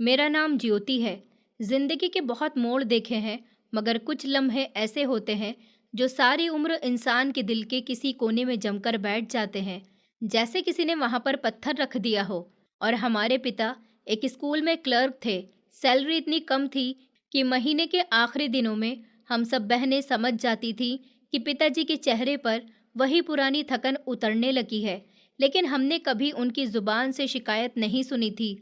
मेरा नाम ज्योति है। जिंदगी के बहुत मोड़ देखे हैं, मगर कुछ लम्हे ऐसे होते हैं जो सारी उम्र इंसान के दिल के किसी कोने में जमकर बैठ जाते हैं। जैसे किसी ने वहां पर पत्थर रख दिया हो। और हमारे पिता एक स्कूल में क्लर्क थे। सैलरी इतनी कम थी कि महीने के आखिरी दिनों में हम सब बहनें समझ जाती थी कि पिताजी के चेहरे पर वही पुरानी थकन उतरने लगी है। लेकिन हमने कभी उनकी जुबान से शिकायत नहीं सुनी थी।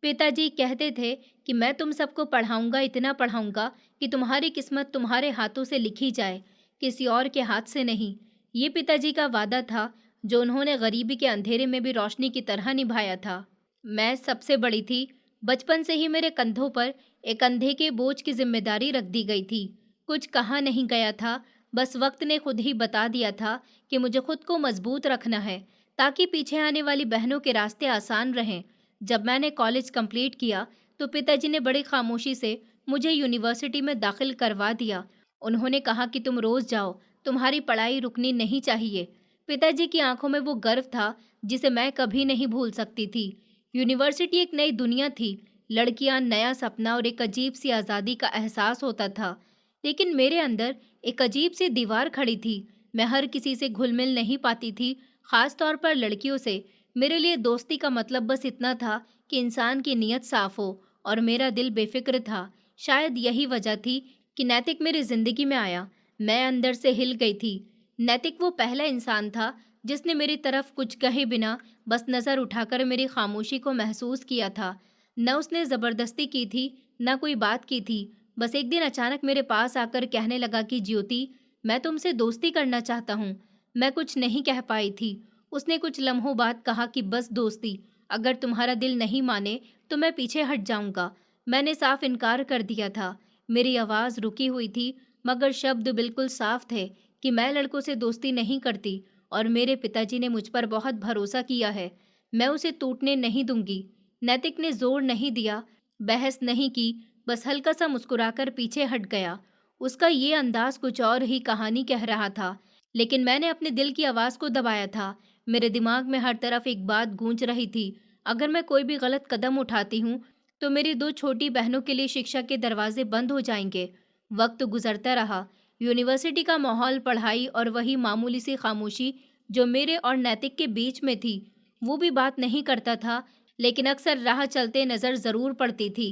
पिताजी कहते थे कि मैं तुम सबको पढ़ाऊंगा, इतना पढ़ाऊंगा कि तुम्हारी किस्मत तुम्हारे हाथों से लिखी जाए, किसी और के हाथ से नहीं। ये पिताजी का वादा था जो उन्होंने गरीबी के अंधेरे में भी रोशनी की तरह निभाया था। मैं सबसे बड़ी थी। बचपन से ही मेरे कंधों पर एक कंधे के बोझ की जिम्मेदारी रख दी गई थी। कुछ कहा नहीं गया था, बस वक्त ने खुद ही बता दिया था कि मुझे खुद को मजबूत रखना है ताकि पीछे आने वाली बहनों के रास्ते आसान रहें। जब मैंने कॉलेज कंप्लीट किया तो पिताजी ने बड़ी खामोशी से मुझे यूनिवर्सिटी में दाखिल करवा दिया। उन्होंने कहा कि तुम रोज जाओ, तुम्हारी पढ़ाई रुकनी नहीं चाहिए। पिताजी की आंखों में वो गर्व था जिसे मैं कभी नहीं भूल सकती थी। यूनिवर्सिटी एक नई दुनिया थी, लड़कियां, नया सपना और एक अजीब सी आज़ादी का एहसास होता था। लेकिन मेरे अंदर एक अजीब सी दीवार खड़ी थी। मैं हर किसी से घुल मिल नहीं पाती थी, खास तौर पर लड़कियों से। मेरे लिए दोस्ती का मतलब बस इतना था कि इंसान की नीयत साफ हो और मेरा दिल बेफिक्र था। शायद यही वजह थी कि नैतिक मेरी जिंदगी में आया। मैं अंदर से हिल गई थी। नैतिक वो पहला इंसान था जिसने मेरी तरफ कुछ कहे बिना बस नज़र उठाकर मेरी खामोशी को महसूस किया था। न उसने ज़बरदस्ती की थी, न कोई बात की थी। बस एक दिन अचानक मेरे पास आकर कहने लगा कि ज्योति, मैं तुमसे दोस्ती करना चाहता हूँ। मैं कुछ नहीं कह पाई थी। उसने कुछ लम्हों बाद कहा कि बस दोस्ती, अगर तुम्हारा दिल नहीं माने तो मैं पीछे हट जाऊंगा। मैंने साफ इनकार कर दिया था। मेरी आवाज़ रुकी हुई थी, मगर शब्द बिल्कुल साफ थे कि मैं लड़कों से दोस्ती नहीं करती और मेरे पिताजी ने मुझ पर बहुत भरोसा किया है। मैं उसे टूटने नहीं दूंगी। नैतिक ने जोर नहीं दिया, बहस नहीं की, बस हल्का सा मुस्कुराकर पीछे हट गया। उसका ये अंदाज कुछ और ही कहानी कह रहा था, लेकिन मैंने अपने दिल की आवाज़ को दबाया था। मेरे दिमाग में हर तरफ एक बात गूंज रही थी, अगर मैं कोई भी गलत कदम उठाती हूँ तो मेरी दो छोटी बहनों के लिए शिक्षा के दरवाजे बंद हो जाएंगे। वक्त गुजरता रहा। यूनिवर्सिटी का माहौल, पढ़ाई और वही मामूली सी खामोशी जो मेरे और नैतिक के बीच में थी, वो भी बात नहीं करता था, लेकिन अक्सर राह चलते नज़र ज़रूर पड़ती थी।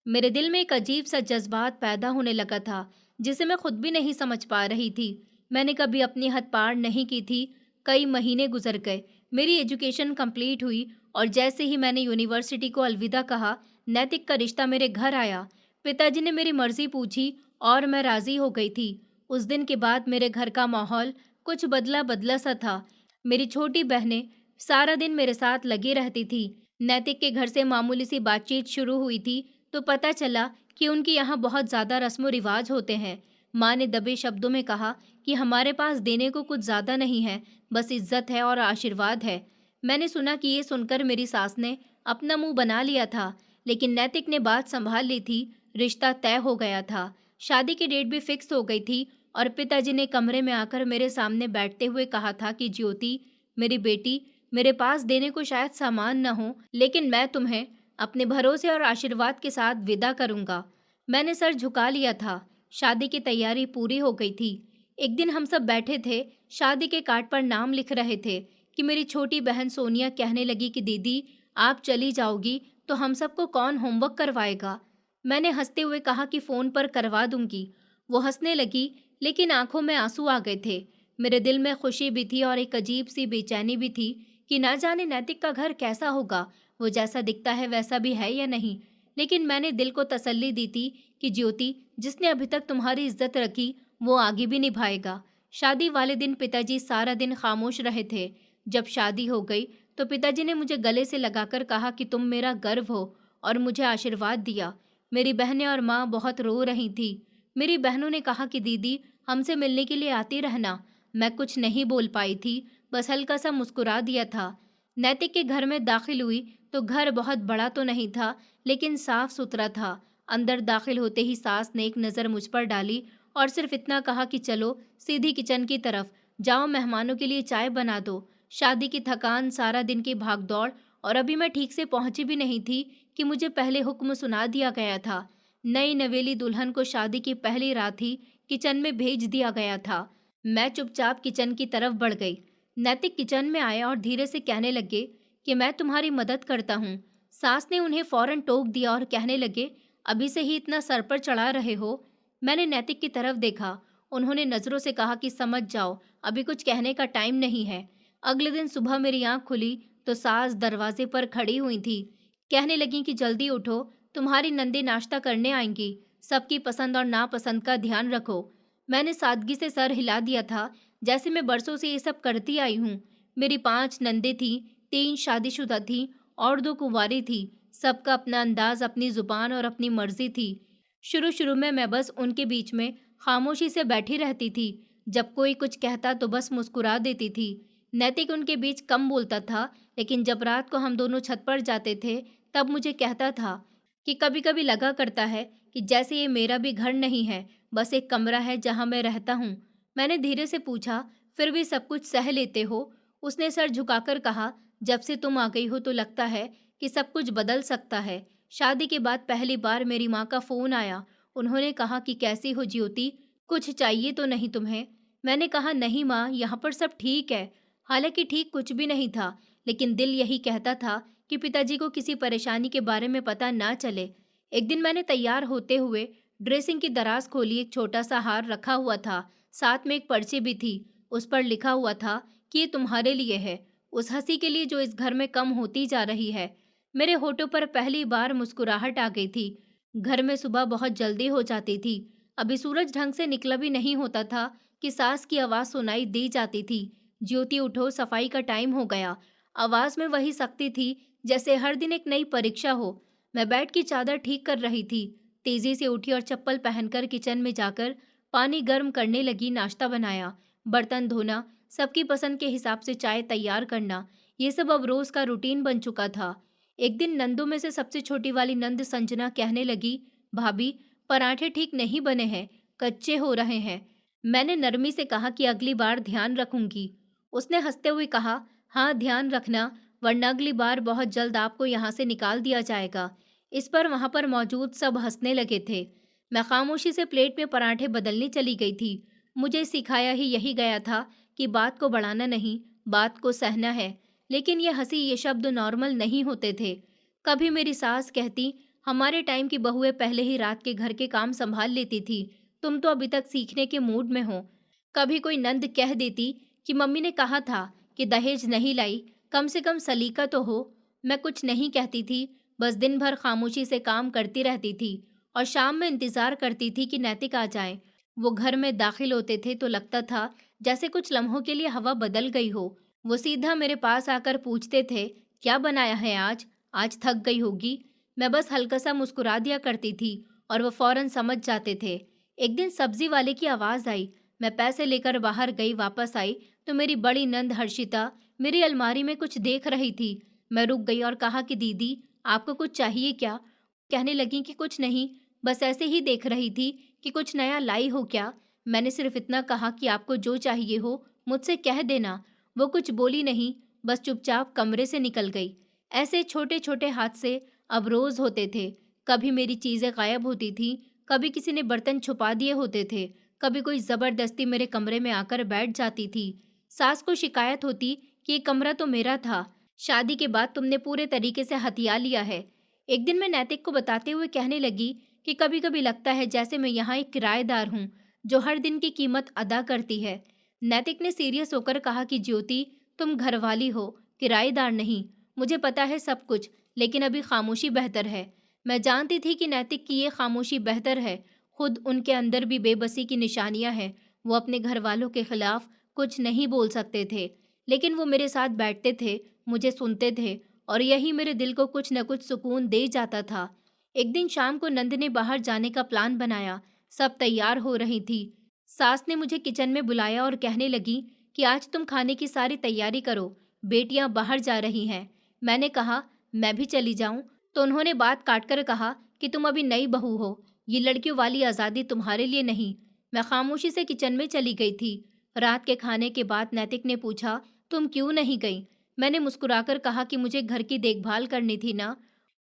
मेरे दिल में एक अजीब सा जज्बात पैदा होने लगा था जिसे मैं खुद भी नहीं समझ पा रही थी। मैंने कभी अपनी हद पार नहीं की थी। कई महीने गुजर गए, मेरी एजुकेशन कंप्लीट हुई और जैसे ही मैंने यूनिवर्सिटी को अलविदा कहा, नैतिक का रिश्ता मेरे घर आया। पिताजी ने मेरी मर्जी पूछी और मैं राजी हो गई थी। उस दिन के बाद मेरे घर का माहौल कुछ बदला बदला सा था। मेरी छोटी बहनें सारा दिन मेरे साथ लगी रहती थी। नैतिक के घर से मामूली सी बातचीत शुरू हुई थी तो पता चला कि उनके यहाँ बहुत ज़्यादा रस्म रिवाज होते हैं। माँ ने दबे शब्दों में कहा कि हमारे पास देने को कुछ ज़्यादा नहीं है, बस इज्जत है और आशीर्वाद है। मैंने सुना कि ये सुनकर मेरी सास ने अपना मुंह बना लिया था, लेकिन नैतिक ने बात संभाल ली थी। रिश्ता तय हो गया था, शादी की डेट भी फिक्स हो गई थी और पिताजी ने कमरे में आकर मेरे सामने बैठते हुए कहा था कि ज्योति, मेरी बेटी, मेरे पास देने को शायद सामान न हो, लेकिन मैं तुम्हें अपने भरोसे और आशीर्वाद के साथ विदा करूंगा। मैंने सर झुका लिया था। शादी की तैयारी पूरी हो गई थी। एक दिन हम सब बैठे थे, शादी के कार्ड पर नाम लिख रहे थे कि मेरी छोटी बहन सोनिया कहने लगी कि दीदी, आप चली जाओगी तो हम सबको कौन होमवर्क करवाएगा। मैंने हंसते हुए कहा कि फ़ोन पर करवा दूंगी। वो हंसने लगी, लेकिन आंखों में आंसू आ गए थे। मेरे दिल में खुशी भी थी और एक अजीब सी बेचैनी भी थी कि ना जाने नैतिक का घर कैसा होगा, वो जैसा दिखता है वैसा भी है या नहीं। लेकिन मैंने दिल को तसल्ली दी थी कि ज्योति, जिसने अभी तक तुम्हारी इज्जत रखी वो आगे भी निभाएगा। शादी वाले दिन पिताजी सारा दिन खामोश रहे थे। जब शादी हो गई तो पिताजी ने मुझे गले से लगाकर कहा कि तुम मेरा गर्व हो और मुझे आशीर्वाद दिया। मेरी बहनें और माँ बहुत रो रही थी। मेरी बहनों ने कहा कि दीदी, हमसे मिलने के लिए आती रहना। मैं कुछ नहीं बोल पाई थी, बस हल्का सा मुस्कुरा दिया था। नैतिक के घर में दाखिल हुई तो घर बहुत बड़ा तो नहीं था, लेकिन साफ सुथरा था। अंदर दाखिल होते ही सास ने एक नज़र मुझ पर डाली और सिर्फ इतना कहा कि चलो सीधी किचन की तरफ जाओ, मेहमानों के लिए चाय बना दो। शादी की थकान, सारा दिन की भागदौड़ और अभी मैं ठीक से पहुंची भी नहीं थी कि मुझे पहले हुक्म सुना दिया गया था। नई नवेली दुल्हन को शादी की पहली रात ही किचन में भेज दिया गया था। मैं चुपचाप किचन की तरफ बढ़ गई। नैतिक किचन में आया और धीरे से कहने लगे कि मैं तुम्हारी मदद करता हूँ। सास ने उन्हें फौरन टोक दिया और कहने लगे, अभी से ही इतना सर पर चढ़ा रहे हो? मैंने नैतिक की तरफ देखा। उन्होंने नजरों से कहा कि समझ जाओ, अभी कुछ कहने का टाइम नहीं है। अगले दिन सुबह मेरी आंख खुली तो सास दरवाजे पर खड़ी हुई थी। कहने लगी कि जल्दी उठो, तुम्हारी नंदी नाश्ता करने आएंगी। सबकी पसंद और नापसंद का ध्यान रखो। मैंने सादगी से सर हिला दिया था, जैसे मैं बरसों से ये सब करती आई हूँ। मेरी 5 नंदे थीं, 3 शादीशुदा थीं और 2 कुंवारी थी। सबका अपना अंदाज, अपनी जुबान और अपनी मर्जी थी। शुरू शुरू में मैं बस उनके बीच में खामोशी से बैठी रहती थी। जब कोई कुछ कहता तो बस मुस्कुरा देती थी। नैतिक उनके बीच कम बोलता था, लेकिन जब रात को हम दोनों छत पर जाते थे तब मुझे कहता था कि कभी कभी लगा करता है कि जैसे ये मेरा भी घर नहीं है, बस एक कमरा है जहाँ मैं रहता हूँ। मैंने धीरे से पूछा, फिर भी सब कुछ सह लेते हो? उसने सर झुकाकर कहा, जब से तुम आ गई हो तो लगता है कि सब कुछ बदल सकता है। शादी के बाद पहली बार मेरी माँ का फोन आया। उन्होंने कहा कि कैसी हो ज्योति, कुछ चाहिए तो नहीं तुम्हें? मैंने कहा, नहीं माँ, यहाँ पर सब ठीक है। हालांकि ठीक कुछ भी नहीं था, लेकिन दिल यही कहता था कि पिताजी को किसी परेशानी के बारे में पता ना चले। एक दिन मैंने तैयार होते हुए ड्रेसिंग की दराज खोली। एक छोटा सा हार रखा हुआ था, साथ में एक पर्ची भी थी। उस पर लिखा हुआ था कि ये तुम्हारे लिए है, उस हंसी के लिए जो इस घर में कम होती जा रही है। मेरे होठों पर पहली बार मुस्कुराहट आ गई थी। घर में सुबह बहुत जल्दी हो जाती थी। अभी सूरज ढंग से निकला भी नहीं होता था कि सास की आवाज़ सुनाई दी जाती थी, ज्योति उठो, सफाई का टाइम हो गया। आवाज़ में वही शक्ति थी जैसे हर दिन एक नई परीक्षा हो। मैं बेड की चादर ठीक कर रही थी। तेजी से उठी और चप्पल पहनकर किचन में जाकर पानी गर्म करने लगी। नाश्ता बनाया, बर्तन धोना, सबकी पसंद के हिसाब से चाय तैयार करना, ये सब अब रोज का रूटीन बन चुका था। एक दिन नंदों में से सबसे छोटी वाली नंद संजना कहने लगी, भाभी, पराठे ठीक नहीं बने हैं, कच्चे हो रहे हैं। मैंने नरमी से कहा कि अगली बार ध्यान रखूंगी। उसने हंसते हुए कहा, हाँ ध्यान रखना, वरना अगली बार बहुत जल्द आपको यहाँ से निकाल दिया जाएगा। इस पर वहां पर मौजूद सब हंसने लगे थे। मैं खामोशी से प्लेट में पराठे बदलने चली गई थी। मुझे सिखाया ही यही गया था कि बात को बढ़ाना नहीं, बात को सहना है। लेकिन ये हंसी, ये शब्द नॉर्मल नहीं होते थे। कभी मेरी सास कहती, हमारे टाइम की बहुएं पहले ही रात के घर के काम संभाल लेती थी, तुम तो अभी तक सीखने के मूड में हो। कभी कोई नंद कह देती कि मम्मी ने कहा था कि दहेज नहीं लाई, कम से कम सलीका तो हो। मैं कुछ नहीं कहती थी, बस दिन भर खामोशी से काम करती रहती थी और शाम में इंतजार करती थी कि नैतिक आ जाए। वो घर में दाखिल होते थे तो लगता था जैसे कुछ लम्हों के लिए हवा बदल गई हो। वो सीधा मेरे पास आकर पूछते थे, क्या बनाया है आज? आज थक गई होगी। मैं बस हल्का सा मुस्कुरा दिया करती थी और वो फौरन समझ जाते थे। एक दिन सब्जी वाले की आवाज़ आई। मैं पैसे लेकर बाहर गई, वापस आई तो मेरी बड़ी नंद हर्षिता मेरी अलमारी में कुछ देख रही थी। मैं रुक गई और कहा कि दीदी, आपको कुछ चाहिए क्या? कहने लगी कि कुछ नहीं, बस ऐसे ही देख रही थी कि कुछ नया लाई हो क्या। मैंने सिर्फ इतना कहा कि आपको जो चाहिए हो मुझसे कह देना। वो कुछ बोली नहीं, बस चुपचाप कमरे से निकल गई। ऐसे छोटे छोटे हादसे अब रोज होते थे। कभी मेरी चीजें गायब होती थी, कभी किसी ने बर्तन छुपा दिए होते थे, कभी कोई जबरदस्ती मेरे कमरे में आकर बैठ जाती थी। सास को शिकायत होती कि ये कमरा तो मेरा था, शादी के बाद तुमने पूरे तरीके से हथिया लिया है। एक दिन मैं नैतिक को बताते हुए कहने लगी कि कभी कभी लगता है जैसे मैं यहाँ एक किराएदार हूँ जो हर दिन की कीमत अदा करती है। नैतिक ने सीरियस होकर कहा कि ज्योति, तुम घरवाली हो, किराएदार नहीं। मुझे पता है सब कुछ, लेकिन अभी खामोशी बेहतर है। मैं जानती थी कि नैतिक की ये खामोशी बेहतर है। खुद उनके अंदर भी बेबसी की निशानियां हैं। वो अपने घर वालों के खिलाफ कुछ नहीं बोल सकते थे, लेकिन वो मेरे साथ बैठते थे, मुझे सुनते थे और यही मेरे दिल को कुछ न कुछ सुकून दे जाता था। एक दिन शाम को नंद ने बाहर जाने का प्लान बनाया। सब तैयार हो रही थी। सास ने मुझे किचन में बुलाया और कहने लगी कि आज तुम खाने की सारी तैयारी करो, बेटियां बाहर जा रही हैं। मैंने कहा, मैं भी चली जाऊं? तो उन्होंने बात काटकर कहा कि तुम अभी नई बहू हो, ये लड़कियों वाली आज़ादी तुम्हारे लिए नहीं। मैं खामोशी से किचन में चली गई थी। रात के खाने के बाद नैतिक ने पूछा, तुम क्यों नहीं गई? मैंने मुस्कुराकर कहा कि मुझे घर की देखभाल करनी थी ना।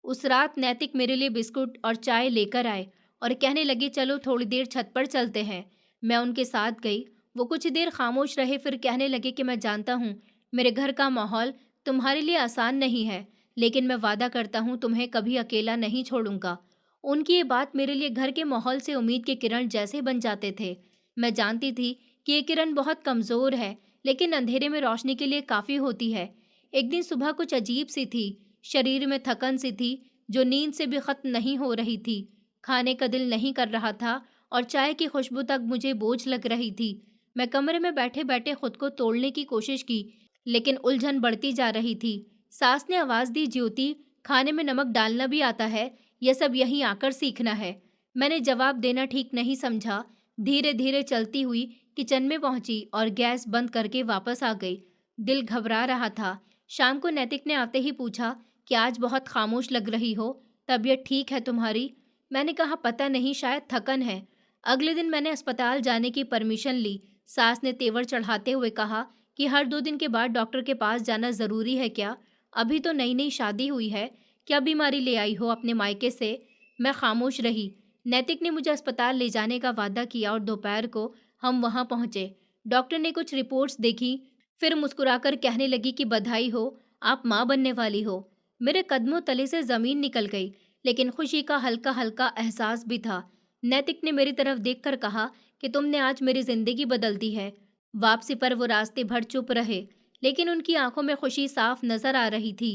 उस रात नैतिक मेरे लिए बिस्कुट और चाय लेकर आए और कहने लगे चलो थोड़ी देर छत पर चलते हैं। मैं उनके साथ गई। वो कुछ देर खामोश रहे, फिर कहने लगे कि मैं जानता हूँ मेरे घर का माहौल तुम्हारे लिए आसान नहीं है, लेकिन मैं वादा करता हूँ तुम्हें कभी अकेला नहीं छोड़ूंगा। उनकी ये बात मेरे लिए घर के माहौल से उम्मीद के किरण जैसे बन जाते थे। मैं जानती थी कि ये किरण बहुत कमजोर है, लेकिन अंधेरे में रोशनी के लिए काफी होती है। एक दिन सुबह कुछ अजीब सी थी, शरीर में थकन सी थी जो नींद से भी खत्म नहीं हो रही थी। खाने का दिल नहीं कर रहा था और चाय की खुशबू तक मुझे बोझ लग रही थी। मैं कमरे में बैठे बैठे खुद को तोड़ने की कोशिश की, लेकिन उलझन बढ़ती जा रही थी। सास ने आवाज दी, ज्योति, खाने में नमक डालना भी आता है, यह सब यहीं आकर सीखना है। मैंने जवाब देना ठीक नहीं समझा। धीरे धीरे चलती हुई किचन में पहुंची और गैस बंद करके वापस आ गई। दिल घबरा रहा था। शाम को नैतिक ने आते ही पूछा कि आज बहुत खामोश लग रही हो, तबीयत ठीक है तुम्हारी? मैंने कहा पता नहीं, शायद थकन है। अगले दिन मैंने अस्पताल जाने की परमिशन ली। सास ने तेवर चढ़ाते हुए कहा कि हर 2 दिन के बाद डॉक्टर के पास जाना जरूरी है क्या? अभी तो नई नई शादी हुई है, क्या बीमारी ले आई हो अपने मायके से? मैं खामोश रही। नैतिक ने मुझे अस्पताल ले जाने का वादा किया और दोपहर को हम वहां पहुंचे। डॉक्टर ने कुछ रिपोर्ट्स देखी, फिर मुस्कुराकर कहने लगी कि बधाई हो, आप माँ बनने वाली हो। मेरे कदमों तले से जमीन निकल गई, लेकिन खुशी का हल्का हल्का एहसास भी था। नैतिक ने मेरी तरफ देखकर कहा कि तुमने आज मेरी जिंदगी बदल दी है। वापसी पर वो रास्ते भर चुप रहे, लेकिन उनकी आंखों में खुशी साफ नजर आ रही थी।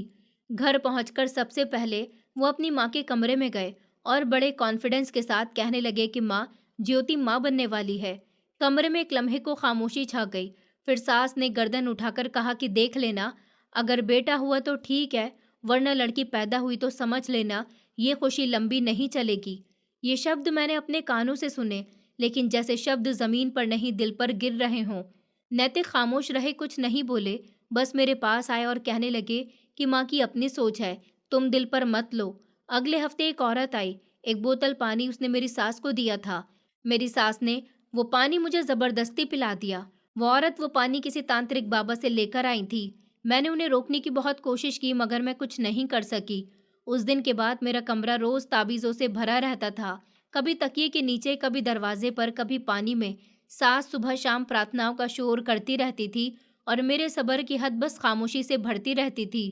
घर पहुंचकर सबसे पहले वो अपनी माँ के कमरे में गए और बड़े कॉन्फिडेंस के साथ कहने लगे कि माँ, ज्योति माँ बनने वाली है। कमरे में एक लम्हे को खामोशी छा गई। फिर सास ने गर्दन उठाकर कहा कि देख लेना, अगर बेटा हुआ तो ठीक है, वरना लड़की पैदा हुई तो समझ लेना ये खुशी लंबी नहीं चलेगी। ये शब्द मैंने अपने कानों से सुने, लेकिन जैसे शब्द जमीन पर नहीं दिल पर गिर रहे हों। नैतिक खामोश रहे, कुछ नहीं बोले, बस मेरे पास आए और कहने लगे कि माँ की अपनी सोच है, तुम दिल पर मत लो। अगले हफ्ते एक औरत आई। एक बोतल पानी उसने मेरी सास को दिया था। मेरी सास ने वो पानी मुझे जबरदस्ती पिला दिया। वो औरत वो पानी किसी तांत्रिक बाबा से लेकर आई थी। मैंने उन्हें रोकने की बहुत कोशिश की, मगर मैं कुछ नहीं कर सकी। उस दिन के बाद मेरा कमरा रोज ताबीजों से भरा रहता था, कभी तकिए के नीचे, कभी दरवाजे पर, कभी पानी में। सास सुबह शाम प्रार्थनाओं का शोर करती रहती थी और मेरे सब्र की हद बस खामोशी से बढ़ती रहती थी।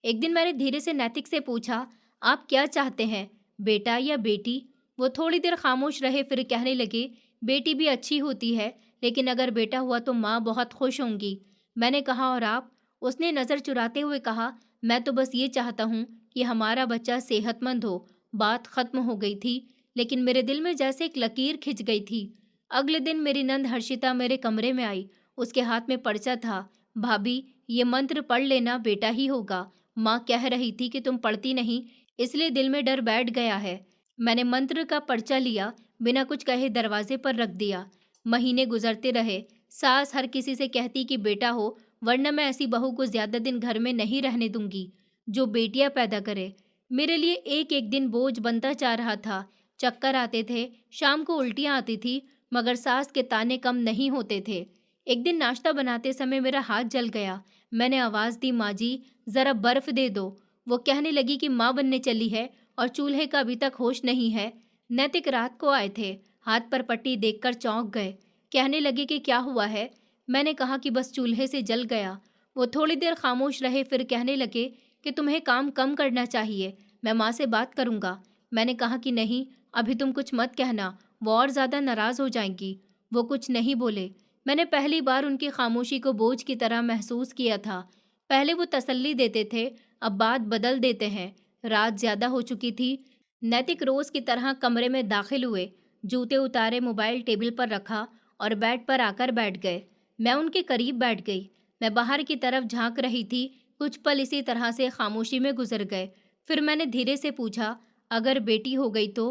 एक दिन मैंने धीरे से नैतिक से पूछा, आप क्या चाहते हैं, बेटा या बेटी? वो थोड़ी देर खामोश रहे, फिर कहने लगे, बेटी भी अच्छी होती है, लेकिन अगर बेटा हुआ तो माँ बहुत खुश होंगी। मैंने कहा और आप? उसने नज़र चुराते हुए कहा, मैं तो बस ये चाहता हूँ कि हमारा बच्चा सेहतमंद हो। बात खत्म हो गई थी, लेकिन मेरे दिल में जैसे एक लकीर खिंच गई थी। अगले दिन मेरी नंद हर्षिता मेरे कमरे में आई। उसके हाथ में पर्चा था। भाभी, ये मंत्र पढ़ लेना, बेटा ही होगा। माँ कह रही थी कि तुम पढ़ती नहीं, इसलिए दिल में डर बैठ गया है। मैंने मंत्र का पर्चा लिया, बिना कुछ कहे दरवाजे पर रख दिया। महीने गुजरते रहे। सास हर किसी से कहती कि बेटा हो, वरना मैं ऐसी बहू को ज्यादा दिन घर में नहीं रहने दूंगी जो बेटियां पैदा करे। मेरे लिए एक एक दिन बोझ बनता जा रहा था। चक्कर आते थे, शाम को उल्टियां आती थी, मगर सास के ताने कम नहीं होते थे। एक दिन नाश्ता बनाते समय मेरा हाथ जल गया। मैंने आवाज दी, माँ जी, जरा बर्फ दे दो। वो कहने लगी कि माँ बनने चली है और चूल्हे का अभी तक होश नहीं है। नैतिक रात को आए थे, हाथ पर पट्टी देखकर चौंक गए। कहने लगे कि क्या हुआ है? मैंने कहा कि बस चूल्हे से जल गया। वो थोड़ी देर खामोश रहे, फिर कहने लगे कि तुम्हें काम कम करना चाहिए, मैं माँ से बात करूँगा। मैंने कहा कि नहीं, अभी तुम कुछ मत कहना, वो और ज़्यादा नाराज़ हो जाएंगी। वो कुछ नहीं बोले। मैंने पहली बार उनकी खामोशी को बोझ की तरह महसूस किया था। पहले वो तसल्ली देते थे, अब बात बदल देते हैं। रात ज़्यादा हो चुकी थी। नैतिक रोज़ की तरह कमरे में दाखिल हुए, जूते उतारे, मोबाइल टेबल पर रखा और बेड पर आकर बैठ गए। मैं उनके करीब बैठ गई। मैं बाहर की तरफ झांक रही थी। कुछ पल इसी तरह से खामोशी में गुजर गए। फिर मैंने धीरे से पूछा, अगर बेटी हो गई तो?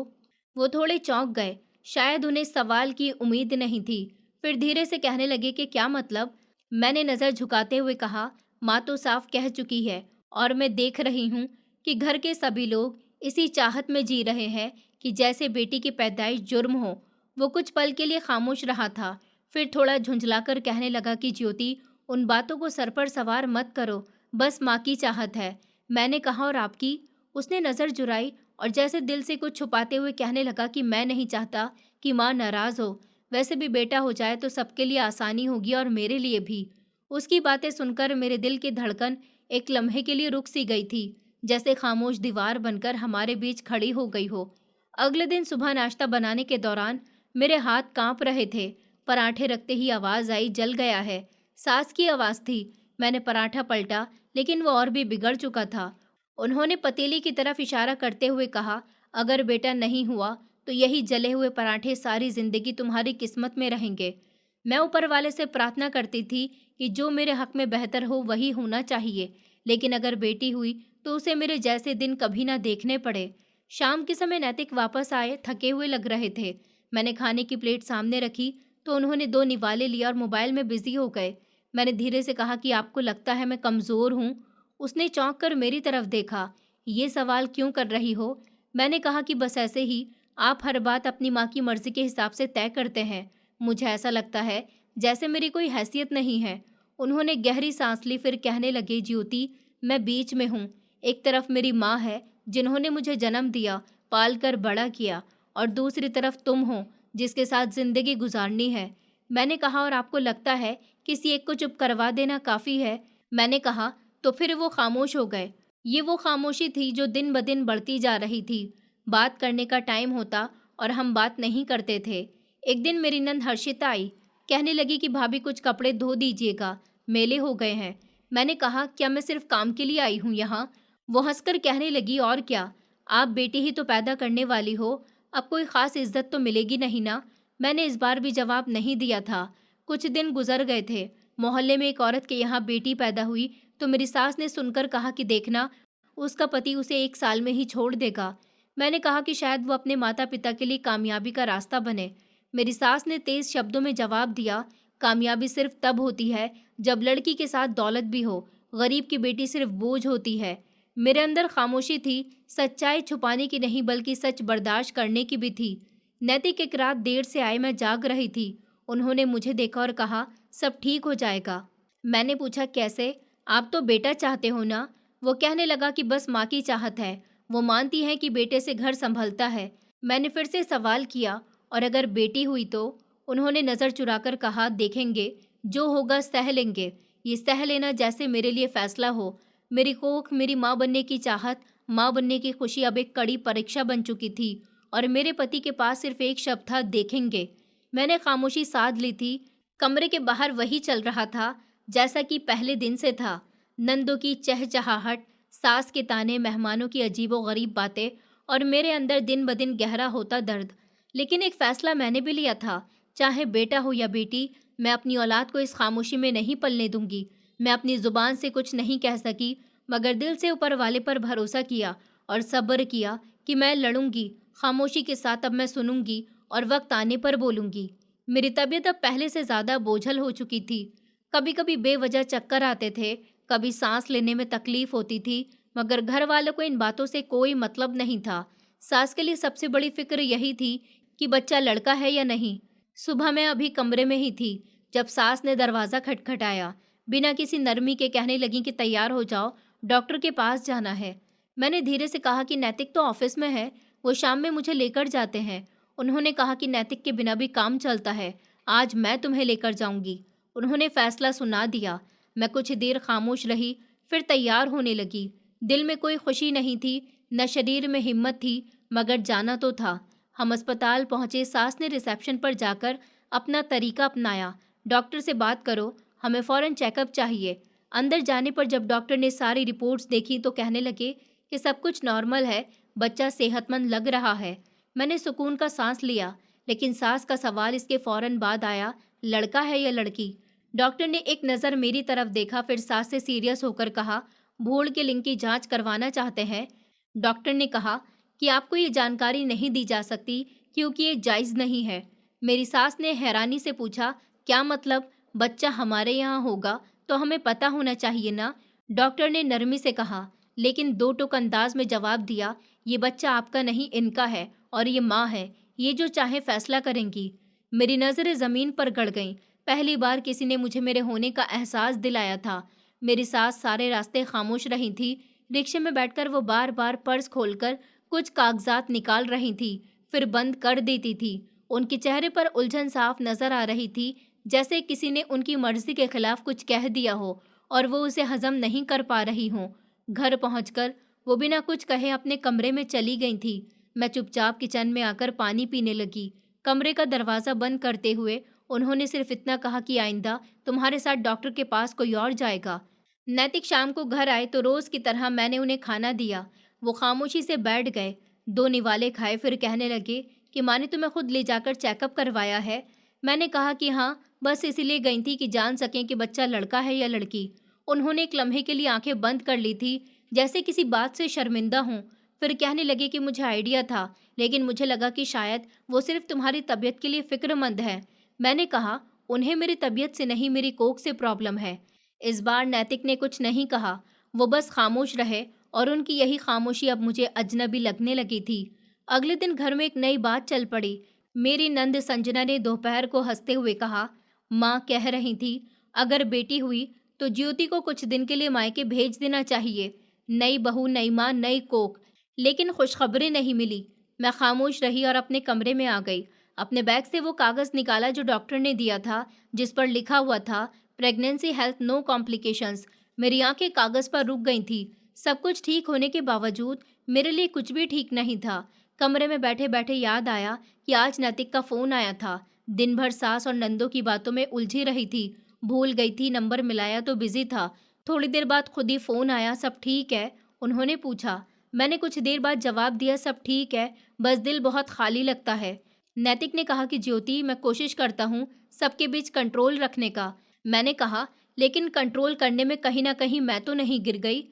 वो थोड़े चौंक गए, शायद उन्हें सवाल की उम्मीद नहीं थी। फिर धीरे से कहने लगे कि क्या मतलब? मैंने नज़र झुकाते हुए कहा, माँ तो साफ कह चुकी है और मैं देख रही हूँ कि घर के सभी लोग इसी चाहत में जी रहे हैं कि जैसे बेटी की पैदाइश जुर्म हो। वो कुछ पल के लिए खामोश रहा था, फिर थोड़ा झुंझलाकर कहने लगा कि ज्योति, उन बातों को सर पर सवार मत करो, बस माँ की चाहत है। मैंने कहा, और आपकी? उसने नज़र जुराई और जैसे दिल से कुछ छुपाते हुए कहने लगा कि मैं नहीं चाहता कि माँ नाराज़ हो। वैसे भी बेटा हो जाए तो सबके लिए आसानी होगी और मेरे लिए भी। उसकी बातें सुनकर मेरे दिल की धड़कन एक लम्हे के लिए रुक सी गई थी, जैसे खामोश दीवार बनकर हमारे बीच खड़ी हो गई हो। अगले दिन सुबह नाश्ता बनाने के दौरान मेरे हाथ कांप रहे थे। पराठे रखते ही आवाज़ आई, जल गया है। सास की आवाज़ थी। मैंने पराठा पलटा, लेकिन वो और भी बिगड़ चुका था। उन्होंने पतीली की तरफ इशारा करते हुए कहा, अगर बेटा नहीं हुआ तो यही जले हुए पराठे सारी जिंदगी तुम्हारी किस्मत में रहेंगे। मैं ऊपर वाले से प्रार्थना करती थी कि जो मेरे हक में बेहतर हो वही होना चाहिए, लेकिन अगर बेटी हुई तो उसे मेरे जैसे दिन कभी ना देखने पड़े। शाम के समय नैतिक वापस आए, थके हुए लग रहे थे। मैंने खाने की प्लेट सामने रखी तो उन्होंने 2 निवाले लिया और मोबाइल में बिजी हो गए। मैंने धीरे से कहा कि आपको लगता है मैं कमज़ोर हूँ? उसने चौंक कर मेरी तरफ देखा। ये सवाल क्यों कर रही हो? मैंने कहा कि बस ऐसे ही। आप हर बात अपनी माँ की मर्जी के हिसाब से तय करते हैं। मुझे ऐसा लगता है जैसे मेरी कोई हैसियत नहीं है। उन्होंने गहरी सांस ली, फिर कहने लगे, ज्योति, मैं बीच में हूँ। एक तरफ मेरी माँ है जिन्होंने मुझे जन्म दिया, पाल कर बड़ा किया, और दूसरी तरफ तुम हो जिसके साथ जिंदगी गुजारनी है। मैंने कहा, और आपको लगता है किसी एक को चुप करवा देना काफ़ी है? मैंने कहा। तो फिर वो खामोश हो गए। ये वो खामोशी थी जो दिन ब दिन बढ़ती जा रही थी। बात करने का टाइम होता और हम बात नहीं करते थे। एक दिन मेरी नंद हर्षिता आई। कहने लगी कि भाभी कुछ कपड़े धो दीजिएगा, मेले हो गए हैं। मैंने कहा, क्या मैं सिर्फ काम के लिए आई हूँ यहाँ? वो हंसकर कहने लगी, और क्या, आप बेटी ही तो पैदा करने वाली हो, अब कोई ख़ास इज्जत तो मिलेगी नहीं ना? मैंने इस बार भी जवाब नहीं दिया था। कुछ दिन गुजर गए थे। मोहल्ले में एक औरत के यहाँ बेटी पैदा हुई तो मेरी सास ने सुनकर कहा कि देखना, उसका पति उसे 1 साल में ही छोड़ देगा। मैंने कहा कि शायद वो अपने माता पिता के लिए कामयाबी का रास्ता बने। मेरी सास ने तेज शब्दों में जवाब दिया, कामयाबी सिर्फ तब होती है जब लड़की के साथ दौलत भी हो, गरीब की बेटी सिर्फ बोझ होती है। मेरे अंदर खामोशी थी, सच्चाई छुपाने की नहीं बल्कि सच बर्दाश्त करने की भी थी। नैतिक एक रात देर से आए, मैं जाग रही थी। उन्होंने मुझे देखा और कहा, सब ठीक हो जाएगा। मैंने पूछा, कैसे? आप तो बेटा चाहते हो ना? वो कहने लगा कि बस माँ की चाहत है, वो मानती है कि बेटे से घर संभलता है। मैंने फिर से सवाल किया, और अगर बेटी हुई तो? उन्होंने नज़र चुराकर कहा, देखेंगे, जो होगा सह लेंगे। ये सह लेना जैसे मेरे लिए फैसला हो। मेरी कोख, मेरी माँ बनने की चाहत, माँ बनने की खुशी अब एक कड़ी परीक्षा बन चुकी थी, और मेरे पति के पास सिर्फ एक शब्द था, देखेंगे। मैंने खामोशी साध ली थी। कमरे के बाहर वही चल रहा था जैसा कि पहले दिन से था। नंदों की चहचहाहट, सास के ताने, मेहमानों की अजीबोगरीब बातें, और मेरे अंदर दिन ब दिन गहरा होता दर्द। लेकिन एक फैसला मैंने भी लिया था, चाहे बेटा हो या बेटी, मैं अपनी औलाद को इस खामोशी में नहीं पलने दूंगी। मैं अपनी जुबान से कुछ नहीं कह सकी, मगर दिल से ऊपर वाले पर भरोसा किया और सब्र किया कि मैं लड़ूंगी। खामोशी के साथ अब मैं सुनूंगी और वक्त आने पर बोलूंगी। मेरी तबीयत अब पहले से ज़्यादा बोझल हो चुकी थी। कभी कभी बेवजह चक्कर आते थे, कभी सांस लेने में तकलीफ होती थी, मगर घर वालों को इन बातों से कोई मतलब नहीं था। सास के लिए सबसे बड़ी फिक्र यही थी कि बच्चा लड़का है या नहीं। सुबह मैं अभी कमरे में ही थी जब सास ने दरवाज़ा खटखटाया। बिना किसी नरमी के कहने लगी कि तैयार हो जाओ, डॉक्टर के पास जाना है। मैंने धीरे से कहा कि नैतिक तो ऑफिस में है, वो शाम में मुझे लेकर जाते हैं। उन्होंने कहा कि नैतिक के बिना भी काम चलता है, आज मैं तुम्हें लेकर जाऊंगी। उन्होंने फैसला सुना दिया। मैं कुछ देर खामोश रही, फिर तैयार होने लगी। दिल में कोई खुशी नहीं थी, न शरीर में हिम्मत थी, मगर जाना तो था। हम अस्पताल पहुंचे। सास ने रिसेप्शन पर जाकर अपना तरीका अपनाया। डॉक्टर से बात करो, हमें फ़ौरन चेकअप चाहिए। अंदर जाने पर जब डॉक्टर ने सारी रिपोर्ट्स देखी तो कहने लगे कि सब कुछ नॉर्मल है, बच्चा सेहतमंद लग रहा है। मैंने सुकून का सांस लिया, लेकिन सास का सवाल इसके फ़ौरन बाद आया, लड़का है या लड़की? डॉक्टर ने एक नज़र मेरी तरफ देखा, फिर सास से सीरियस होकर कहा, भूड़ के लिंग की जांच करवाना चाहते हैं? डॉक्टर ने कहा कि आपको ये जानकारी नहीं दी जा सकती क्योंकि ये जायज़ नहीं है। मेरी सास ने हैरानी से पूछा, क्या मतलब? बच्चा हमारे यहाँ होगा तो हमें पता होना चाहिए ना? डॉक्टर ने नरमी से कहा, लेकिन दो टूक अंदाज में जवाब दिया, ये बच्चा आपका नहीं, इनका है, और ये माँ है, ये जो चाहे फैसला करेंगी। मेरी नज़रें ज़मीन पर गड़ गईं। पहली बार किसी ने मुझे मेरे होने का एहसास दिलाया था। मेरी सास सारे रास्ते खामोश रही थी। रिक्शे में बैठकर वो बार बार पर्स खोलकर कुछ कागजात निकाल रही थी, फिर बंद कर देती थी। उनके चेहरे पर उलझन साफ नजर आ रही थी, जैसे किसी ने उनकी मर्जी के खिलाफ कुछ कह दिया हो और वो उसे हजम नहीं कर पा रही हो। घर पहुंचकर वो बिना कुछ कहे अपने कमरे में चली गई थी। मैं चुपचाप किचन में आकर पानी पीने लगी। कमरे का दरवाजा बंद करते हुए उन्होंने सिर्फ इतना कहा कि आइंदा तुम्हारे साथ डॉक्टर के पास कोई और जाएगा। नैतिक शाम को घर आए तो रोज की तरह मैंने उन्हें खाना दिया। वो खामोशी से बैठ गए, दो निवाले खाए, फिर कहने लगे कि माँ ने तुम्हें खुद ले जाकर चेकअप करवाया है। मैंने कहा कि हाँ, बस इसीलिए गई थी कि जान सकें कि बच्चा लड़का है या लड़की। उन्होंने एक लम्हे के लिए आंखें बंद कर ली थी, जैसे किसी बात से शर्मिंदा हों। फिर कहने लगे कि मुझे आइडिया था, लेकिन मुझे लगा कि शायद वो सिर्फ तुम्हारी तबीयत के लिए फिक्रमंद है। मैंने कहा, उन्हें मेरी तबीयत से नहीं, मेरी कोख से प्रॉब्लम है। इस बार नैतिक ने कुछ नहीं कहा, वो बस खामोश रहे और उनकी यही खामोशी अब मुझे अजनबी लगने लगी थी। अगले दिन घर में एक नई बात चल पड़ी। मेरी नंद संजना ने दोपहर को हंसते हुए कहा, माँ कह रही थी अगर बेटी हुई तो ज्योति को कुछ दिन के लिए मायके भेज देना चाहिए। नई बहू, नई माँ, नई कोख, लेकिन खुशखबरी नहीं मिली। मैं खामोश रही और अपने कमरे में आ गई। अपने बैग से वो कागज निकाला जो डॉक्टर ने दिया था, जिस पर लिखा हुआ था प्रेगनेंसी हेल्थ नो कॉम्प्लिकेशंस। मेरी आंखें कागज पर रुक गई थी। सब कुछ ठीक होने के बावजूद मेरे लिए कुछ भी ठीक नहीं था। कमरे में बैठे बैठे याद आया कि आज नैतिक का फोन आया था। दिन भर सास और नंदों की बातों में उलझी रही थी, भूल गई थी, नंबर मिलाया तो बिजी था। थोड़ी देर बाद खुद ही फोन आया, सब ठीक है? उन्होंने पूछा। मैंने कुछ देर बाद जवाब दिया, सब ठीक है, बस दिल बहुत खाली लगता है। नैतिक ने कहा कि ज्योति, मैं कोशिश करता हूँ सबके बीच कंट्रोल रखने का। मैंने कहा, लेकिन कंट्रोल करने में कहीं ना कहीं मैं तो नहीं गिर गई?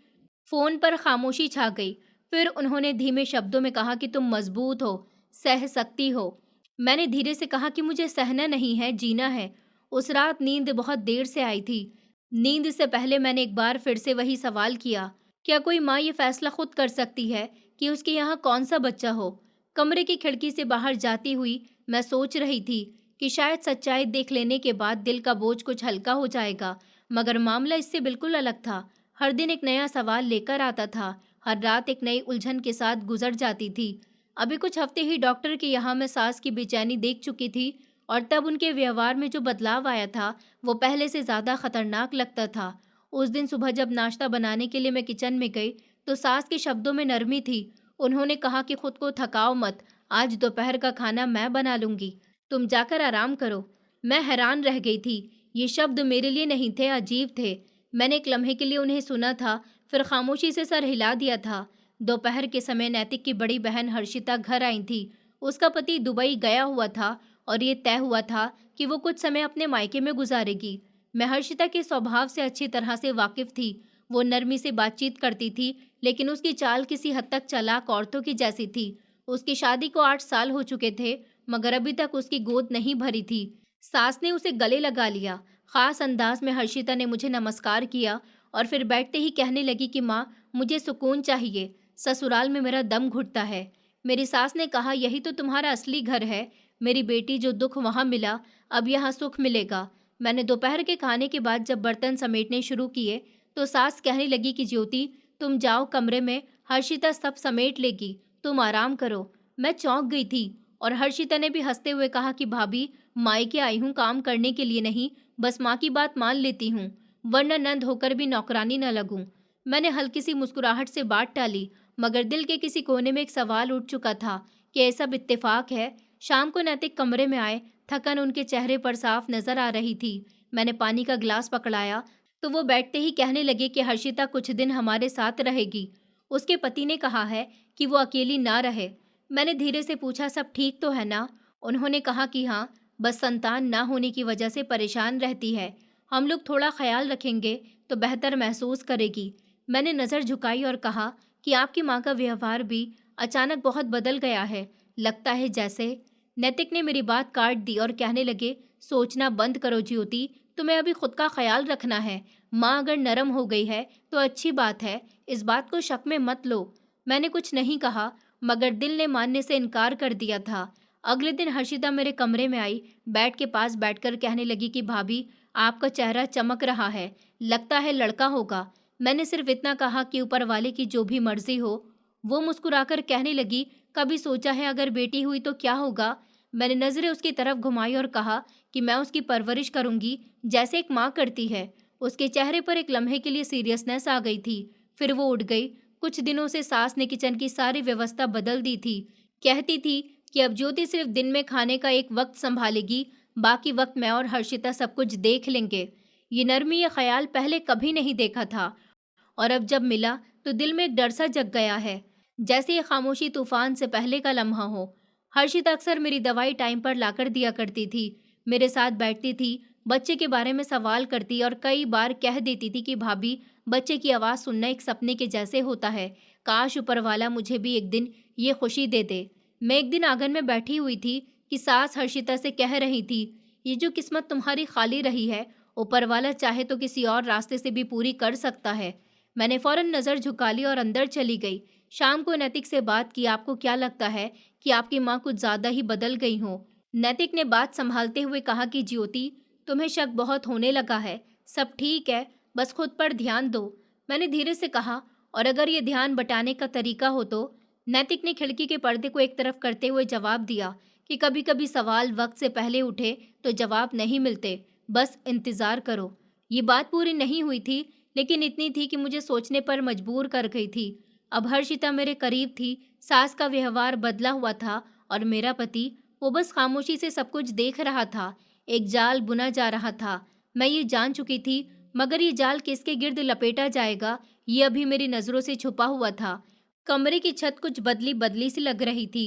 फोन पर खामोशी छा गई। फिर उन्होंने धीमे शब्दों में कहा कि तुम मजबूत हो, सह सकती हो। मैंने धीरे से कहा कि मुझे सहना नहीं है, जीना है। उस रात नींद बहुत देर से आई थी। नींद से पहले मैंने एक बार फिर से वही सवाल किया, क्या कोई माँ ये फैसला खुद कर सकती है कि उसके यहाँ कौन सा बच्चा हो? कमरे की खिड़की से बाहर जाती हुई मैं सोच रही थी कि शायद सच्चाई देख लेने के बाद दिल का बोझ कुछ हल्का हो जाएगा, मगर मामला इससे बिल्कुल अलग था। हर दिन एक नया सवाल लेकर आता था, हर रात एक नई उलझन के साथ गुजर जाती थी। अभी कुछ हफ्ते ही डॉक्टर के यहाँ मैं सास की बेचैनी देख चुकी थी और तब उनके व्यवहार में जो बदलाव आया था वो पहले से ज़्यादा खतरनाक लगता था। उस दिन सुबह जब नाश्ता बनाने के लिए मैं किचन में गई तो सास के शब्दों में नरमी थी। उन्होंने कहा कि खुद को थकाओ मत, आज दोपहर का खाना मैं बना लूंगी, तुम जाकर आराम करो। मैं हैरान रह गई थी। ये शब्द मेरे लिए नहीं थे, अजीब थे। मैंने एक लम्हे के लिए उन्हें सुना था, फिर खामोशी से सर हिला दिया था। दोपहर के समय नैतिक की बड़ी बहन हर्षिता घर आई थी। उसका पति दुबई गया हुआ था और ये तय हुआ था कि वो कुछ समय अपने मायके में गुजारेगी। मैं हर्षिता के स्वभाव से अच्छी तरह से वाकिफ थी। वो नरमी से बातचीत करती थी, लेकिन उसकी चाल किसी हद तक चालाक औरतों की जैसी थी। उसकी शादी को 8 साल हो चुके थे, मगर अभी तक उसकी गोद नहीं भरी थी। सास ने उसे गले लगा लिया। खास अंदाज में हर्षिता ने मुझे नमस्कार किया और फिर बैठते ही कहने लगी कि माँ, मुझे सुकून चाहिए, ससुराल में मेरा दम घुटता है। मेरी सास ने कहा, यही तो तुम्हारा असली घर है मेरी बेटी, जो दुख वहाँ मिला अब यहाँ सुख मिलेगा। मैंने दोपहर के खाने के बाद जब बर्तन समेटने शुरू किए तो सास कहने लगी कि ज्योति, तुम जाओ कमरे में, हर्षिता सब समेट लेगी, तुम आराम करो। मैं चौंक गई थी और हर्षिता ने भी हंसते हुए कहा कि भाभी, मायके आई हूँ काम करने के लिए नहीं, बस माँ की बात मान लेती हूँ, वरना नंद होकर भी नौकरानी न लगूं। मैंने हल्की सी मुस्कुराहट से बात टाली, मगर दिल के किसी कोने में एक सवाल उठ चुका था कि ऐसा इत्तेफाक है। शाम को नैतिक कमरे में आए, थकन उनके चेहरे पर साफ नजर आ रही थी। मैंने पानी का गिलास पकड़ाया तो वो बैठते ही कहने लगे कि हर्षिता कुछ दिन हमारे साथ रहेगी। उसके पति ने कहा है कि वो अकेली ना रहे। मैंने धीरे से पूछा, सब ठीक तो है ना? उन्होंने कहा कि हाँ, बस संतान ना होने की वजह से परेशान रहती है। हम लोग थोड़ा ख्याल रखेंगे तो बेहतर महसूस करेगी। मैंने नज़र झुकाई और कहा कि आपकी माँ का व्यवहार भी अचानक बहुत बदल गया है, लगता है जैसे। नैतिक ने मेरी बात काट दी और कहने लगे, सोचना बंद करो ज्योति, तुम्हें अभी खुद का ख्याल रखना है। माँ अगर नरम हो गई है तो अच्छी बात है, इस बात को शक में मत लो। मैंने कुछ नहीं कहा, मगर दिल ने मानने से इनकार कर दिया था। अगले दिन हर्षिता मेरे कमरे में आई, बेड के पास बैठकर कहने लगी कि भाभी, आपका चेहरा चमक रहा है, लगता है लड़का होगा। मैंने सिर्फ इतना कहा कि ऊपर वाले की जो भी मर्जी हो। वो मुस्कुराकर कहने लगी, कभी सोचा है अगर बेटी हुई तो क्या होगा? मैंने नजरें उसकी तरफ घुमाई और कहा कि मैं उसकी परवरिश करूंगी जैसे एक माँ करती है। उसके चेहरे पर एक लम्हे के लिए सीरियसनेस आ गई थी, फिर वो उठ गई। कुछ दिनों से सास ने किचन की सारी व्यवस्था बदल दी थी। कहती थी कि अब ज्योति सिर्फ दिन में खाने का एक वक्त संभालेगी, बाकी वक्त मैं और हर्षिता सब कुछ देख लेंगे। ये नरमी, ये ख्याल पहले कभी नहीं देखा था, और अब जब मिला तो दिल में एक डर सा जग गया है, जैसे ये खामोशी तूफान से पहले का लम्हा हो। हर्षिता अक्सर मेरी दवाई टाइम पर लाकर दिया करती थी, मेरे साथ बैठती थी, बच्चे के बारे में सवाल करती और कई बार कह देती थी कि भाभी, बच्चे की आवाज़ सुनना एक सपने के जैसे होता है। काश ऊपर वाला मुझे भी एक दिन ये खुशी दे दे। मैं एक दिन आंगन में बैठी हुई थी कि सास हर्षिता से कह रही थी, ये जो किस्मत तुम्हारी खाली रही है, ऊपर वाला चाहे तो किसी और रास्ते से भी पूरी कर सकता है। मैंने फौरन नज़र झुका ली और अंदर चली गई। शाम को नैतिक से बात की, आपको क्या लगता है कि आपकी माँ कुछ ज़्यादा ही बदल गई हो? नैतिक ने बात संभालते हुए कहा कि ज्योति, तुम्हें शक बहुत होने लगा है। सब ठीक है, बस खुद पर ध्यान दो। मैंने धीरे से कहा, और अगर ये ध्यान बटाने का तरीका हो तो? नैतिक ने खिड़की के पर्दे को एक तरफ करते हुए जवाब दिया कि कभी कभी सवाल वक्त से पहले उठे तो जवाब नहीं मिलते, बस इंतज़ार करो। ये बात पूरी नहीं हुई थी, लेकिन इतनी थी कि मुझे सोचने पर मजबूर कर गई थी। अब हर्षिता मेरे करीब थी, सास का व्यवहार बदला हुआ था, और मेरा पति, वो बस खामोशी से सब कुछ देख रहा था। एक जाल बुना जा रहा था। मैं ये जान चुकी थी, मगर ये जाल किसके गिर्द लपेटा जाएगा, ये अभी मेरी नज़रों से छुपा हुआ था। कमरे की छत कुछ बदली बदली सी लग रही थी।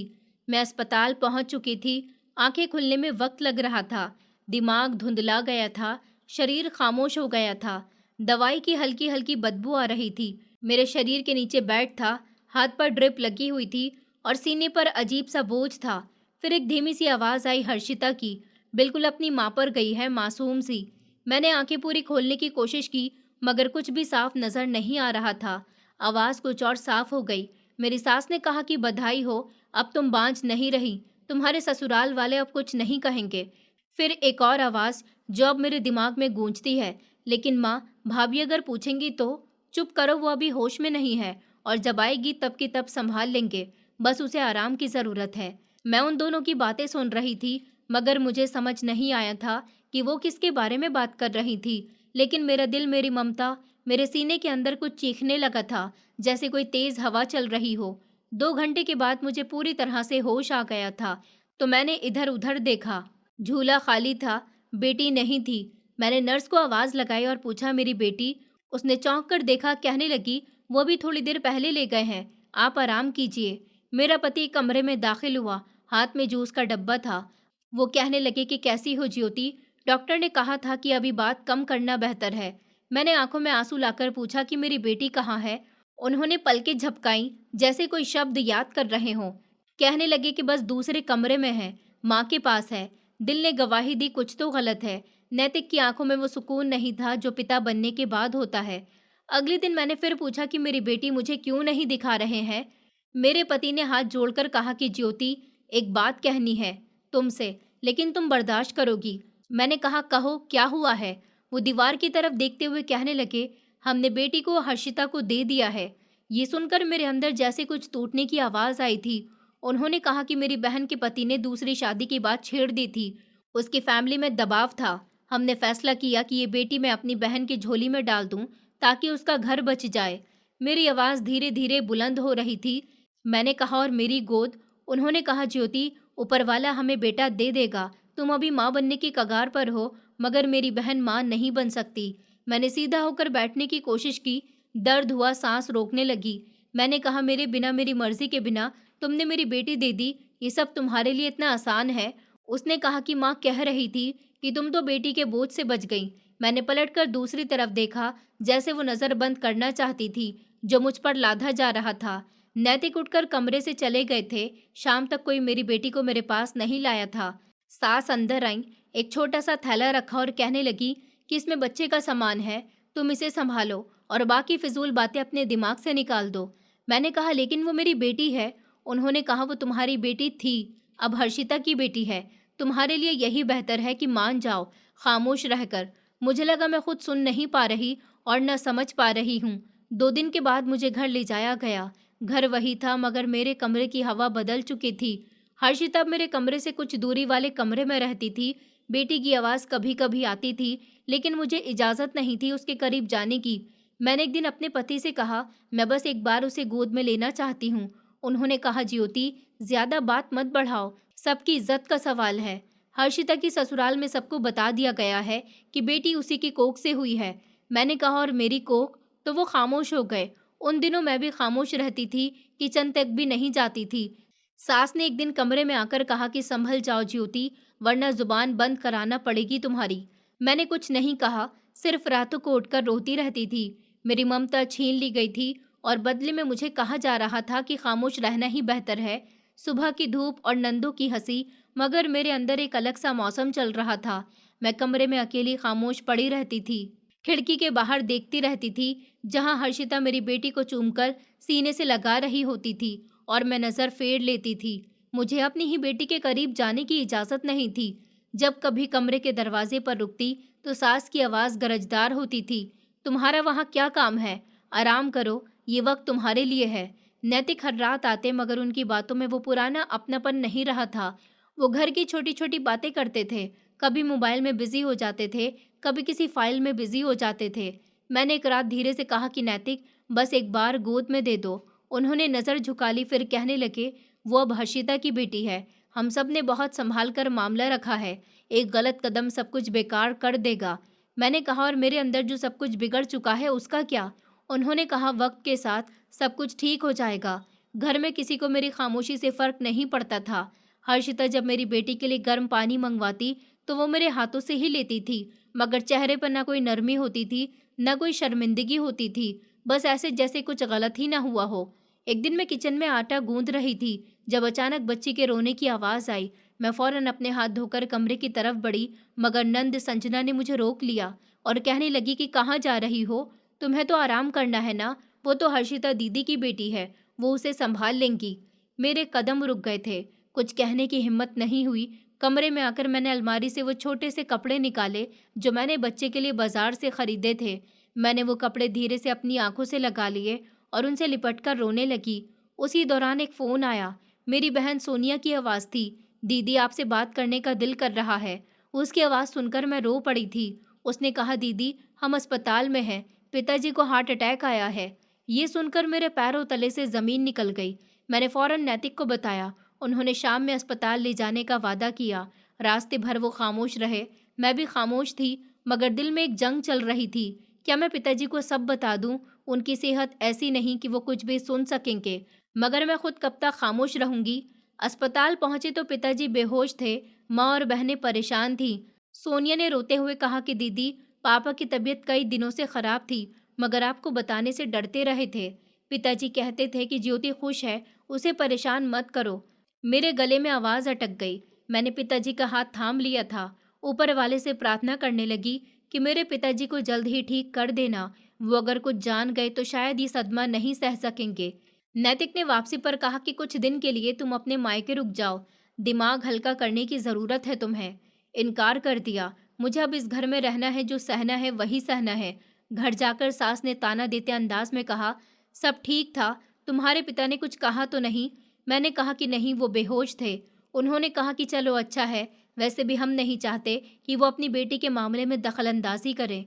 मैं अस्पताल पहुंच चुकी थी। आंखें खुलने में वक्त लग रहा था। दिमाग धुंधला गया था, शरीर खामोश हो गया था। दवाई की हल्की हल्की बदबू आ रही थी। मेरे शरीर के नीचे बेड था, हाथ पर ड्रिप लगी हुई थी और सीने पर अजीब सा बोझ था। फिर एक धीमी सी आवाज़ आई, हर्षिता की, बिल्कुल अपनी माँ पर गई है, मासूम सी। मैंने आंखें पूरी खोलने की कोशिश की, मगर कुछ भी साफ नजर नहीं आ रहा था। आवाज़ कुछ और साफ हो गई। मेरी सास ने कहा कि बधाई हो, अब तुम बांझ नहीं रही, तुम्हारे ससुराल वाले अब कुछ नहीं कहेंगे। फिर एक और आवाज़ जो अब मेरे दिमाग में गूंजती है, लेकिन माँ, भाभी अगर पूछेंगी तो? चुप करो, वो अभी होश में नहीं है, और जब आएगी तब की तब संभाल लेंगे, बस उसे आराम की ज़रूरत है। मैं उन दोनों की बातें सुन रही थी, मगर मुझे समझ नहीं आया था कि वो किसके बारे में बात कर रही थी। लेकिन मेरा दिल, मेरी ममता, मेरे सीने के अंदर कुछ चीखने लगा था, जैसे कोई तेज हवा चल रही हो। 2 घंटे के बाद मुझे पूरी तरह से होश आ गया था, तो मैंने इधर उधर देखा। झूला खाली था, बेटी नहीं थी। मैंने नर्स को आवाज़ लगाई और पूछा, मेरी बेटी? उसने चौंक कर देखा, कहने लगी, वो भी थोड़ी देर पहले ले गए हैं, आप आराम कीजिए। मेरा पति कमरे में दाखिल हुआ, हाथ में जूस का डब्बा था। वो कहने लगे कि कैसी हो ज्योति, डॉक्टर ने कहा था कि अभी बात कम करना बेहतर है। मैंने आंखों में आंसू लाकर पूछा कि मेरी बेटी कहाँ है? उन्होंने पलकें झपकाईं, जैसे कोई शब्द याद कर रहे हों। कहने लगे कि बस दूसरे कमरे में है, माँ के पास है। दिल ने गवाही दी, कुछ तो गलत है। नैतिक की आंखों में वो सुकून नहीं था जो पिता बनने के बाद होता है। अगले दिन मैंने फिर पूछा कि मेरी बेटी मुझे क्यों नहीं दिखा रहे हैं? मेरे पति ने हाथ जोड़कर कहा कि ज्योति, एक बात कहनी है तुमसे, लेकिन तुम बर्दाश्त करोगी। मैंने कहा, कहो क्या हुआ है? वो दीवार की तरफ देखते हुए कहने लगे, हमने बेटी को हर्षिता को दे दिया है। ये सुनकर मेरे अंदर जैसे कुछ टूटने की आवाज़ आई थी। उन्होंने कहा कि मेरी बहन के पति ने दूसरी शादी की बात छेड़ दी थी, उसकी फैमिली में दबाव था। हमने फैसला किया कि ये बेटी मैं अपनी बहन की झोली में डाल दूं ताकि उसका घर बच जाए। मेरी आवाज़ धीरे धीरे बुलंद हो रही थी। मैंने कहा, और मेरी गोद? उन्होंने कहा, ज्योति, ऊपर वाला हमें बेटा दे देगा, तुम अभी माँ बनने की कगार पर हो, मगर मेरी बहन माँ नहीं बन सकती। मैंने सीधा होकर बैठने की कोशिश की, दर्द हुआ, सांस रोकने लगी। मैंने कहा, मेरे बिना, मेरी मर्जी के बिना तुमने मेरी बेटी दे दी, ये सब तुम्हारे लिए इतना आसान है? उसने कहा कि माँ कह रही थी कि तुम तो बेटी के बोझ से बच गई। मैंने पलटकर दूसरी तरफ देखा, जैसे वो नज़र बंद करना चाहती थी जो मुझ पर लाधा जा रहा था। नैतिक उठकर कमरे से चले गए थे। शाम तक कोई मेरी बेटी को मेरे पास नहीं लाया था। सास अंदर आई, एक छोटा सा थैला रखा और कहने लगी कि इसमें बच्चे का सामान है, तुम इसे संभालो और बाकी फिजूल बातें अपने दिमाग से निकाल दो। मैंने कहा, लेकिन वो मेरी बेटी है। उन्होंने कहा, वो तुम्हारी बेटी थी, अब हर्षिता की बेटी है। तुम्हारे लिए यही बेहतर है कि मान जाओ, खामोश रहकर। मुझे लगा मैं खुद सुन नहीं पा रही और न समझ पा रही हूँ। 2 दिन के बाद मुझे घर ले जाया गया। घर वही था, मगर मेरे कमरे की हवा बदल चुकी थी। हर्षिता अब मेरे कमरे से कुछ दूरी वाले कमरे में रहती थी। बेटी की आवाज़ कभी कभी आती थी, लेकिन मुझे इजाज़त नहीं थी उसके करीब जाने की। मैंने एक दिन अपने पति से कहा, मैं बस एक बार उसे गोद में लेना चाहती हूँ। उन्होंने कहा, ज्योति, ज़्यादा बात मत बढ़ाओ, सबकी इज्जत का सवाल है। हर्षिता की ससुराल में सबको बता दिया गया है कि बेटी उसी की कोख से हुई है। मैंने कहा, और मेरी कोख? तो वो खामोश हो गए। उन दिनों मैं भी खामोश रहती थी, किचन तक भी नहीं जाती थी। सास ने एक दिन कमरे में आकर कहा कि संभल जाओ ज्योति, वरना जुबान बंद कराना पड़ेगी तुम्हारी। मैंने कुछ नहीं कहा, सिर्फ रातों को उठकर रोती रहती थी। मेरी ममता छीन ली गई थी और बदले में मुझे कहा जा रहा था कि खामोश रहना ही बेहतर है। सुबह की धूप और नंदू की हंसी, मगर मेरे अंदर एक अलग सा मौसम चल रहा था। मैं कमरे में अकेली खामोश पड़ी रहती थी। खिड़की के बाहर देखती रहती थी, जहां हर्षिता मेरी बेटी को चूमकर सीने से लगा रही होती थी और मैं नज़र फेर लेती थी। मुझे अपनी ही बेटी के करीब जाने की इजाज़त नहीं थी। जब कभी कमरे के दरवाजे पर रुकती तो सास की आवाज़ गरजदार होती थी, तुम्हारा वहाँ क्या काम है? आराम करो, ये वक्त तुम्हारे लिए है। नैतिक हर रात आते, मगर उनकी बातों में वो पुराना अपनापन नहीं रहा था। वो घर की छोटी छोटी बातें करते थे, कभी मोबाइल में बिजी हो जाते थे, कभी किसी फाइल में बिजी हो जाते थे। मैंने एक रात धीरे से कहा कि नैतिक, बस एक बार गोद में दे दो। उन्होंने नज़र झुका ली, फिर कहने लगे, वो अब हर्षिता की बेटी है। हम सब ने बहुत संभाल कर मामला रखा है। एक गलत कदम सब कुछ बेकार कर देगा। मैंने कहा, और मेरे अंदर जो सब कुछ बिगड़ चुका है उसका क्या? उन्होंने कहा, वक्त के साथ सब कुछ ठीक हो जाएगा। घर में किसी को मेरी खामोशी से फर्क नहीं पड़ता था। हर्षिता जब मेरी बेटी के लिए गर्म पानी मंगवाती तो वो मेरे हाथों से ही लेती थी, मगर चेहरे पर ना कोई नरमी होती थी, न कोई शर्मिंदगी होती थी। बस ऐसे जैसे कुछ गलत ही ना हुआ हो। एक दिन मैं किचन में आटा गूंद रही थी, जब अचानक बच्ची के रोने की आवाज़ आई। मैं फौरन अपने हाथ धोकर कमरे की तरफ बढ़ी, मगर नंद संजना ने मुझे रोक लिया और कहने लगी कि कहाँ जा रही हो? तुम्हें तो आराम करना है ना। वो तो हर्षिता दीदी की बेटी है, वो उसे संभाल लेंगी। मेरे कदम रुक गए थे, कुछ कहने की हिम्मत नहीं हुई। कमरे में आकर मैंने अलमारी से वो छोटे से कपड़े निकाले जो मैंने बच्चे के लिए बाजार से खरीदे थे। मैंने वो कपड़े धीरे से अपनी आंखों से लगा लिए और उनसे लिपटकर रोने लगी। उसी दौरान एक फ़ोन आया। मेरी बहन सोनिया की आवाज़ थी। दीदी, आपसे बात करने का दिल कर रहा है। उसकी आवाज़ सुनकर मैं रो पड़ी थी। उसने कहा, दीदी, हम अस्पताल में हैं, पिताजी को हार्ट अटैक आया है। ये सुनकर मेरे पैरों तले से ज़मीन निकल गई। मैंने फ़ौरन नैतिक को बताया। उन्होंने शाम में अस्पताल ले जाने का वादा किया। रास्ते भर वो खामोश रहे, मैं भी खामोश थी, मगर दिल में एक जंग चल रही थी। क्या मैं पिताजी को सब बता दूं? उनकी सेहत ऐसी नहीं कि वो कुछ भी सुन सकेंगे, मगर मैं खुद कब तक खामोश रहूंगी? अस्पताल पहुंचे तो पिताजी बेहोश थे। माँ और बहनें परेशान थीं। सोनिया ने रोते हुए कहा कि दीदी, पापा की तबीयत कई दिनों से खराब थी, मगर आपको बताने से डरते रहे थे। पिताजी कहते थे कि ज्योति खुश है, उसे परेशान मत करो। मेरे गले में आवाज़ अटक गई। मैंने पिताजी का हाथ थाम लिया था। ऊपर वाले से प्रार्थना करने लगी कि मेरे पिताजी को जल्द ही ठीक कर देना। वो अगर कुछ जान गए तो शायद ये सदमा नहीं सह सकेंगे। नैतिक ने वापसी पर कहा कि कुछ दिन के लिए तुम अपने मायके रुक जाओ, दिमाग हल्का करने की ज़रूरत है तुम्हें। इनकार कर दिया। मुझे अब इस घर में रहना है, जो सहना है वही सहना है। घर जाकर सास ने ताना देते अंदाज में कहा, सब ठीक था, तुम्हारे पिता ने कुछ कहा तो नहीं? मैंने कहा कि नहीं, वो बेहोश थे। उन्होंने कहा कि चलो अच्छा है, वैसे भी हम नहीं चाहते कि वो अपनी बेटी के मामले में दखलंदाजी करें।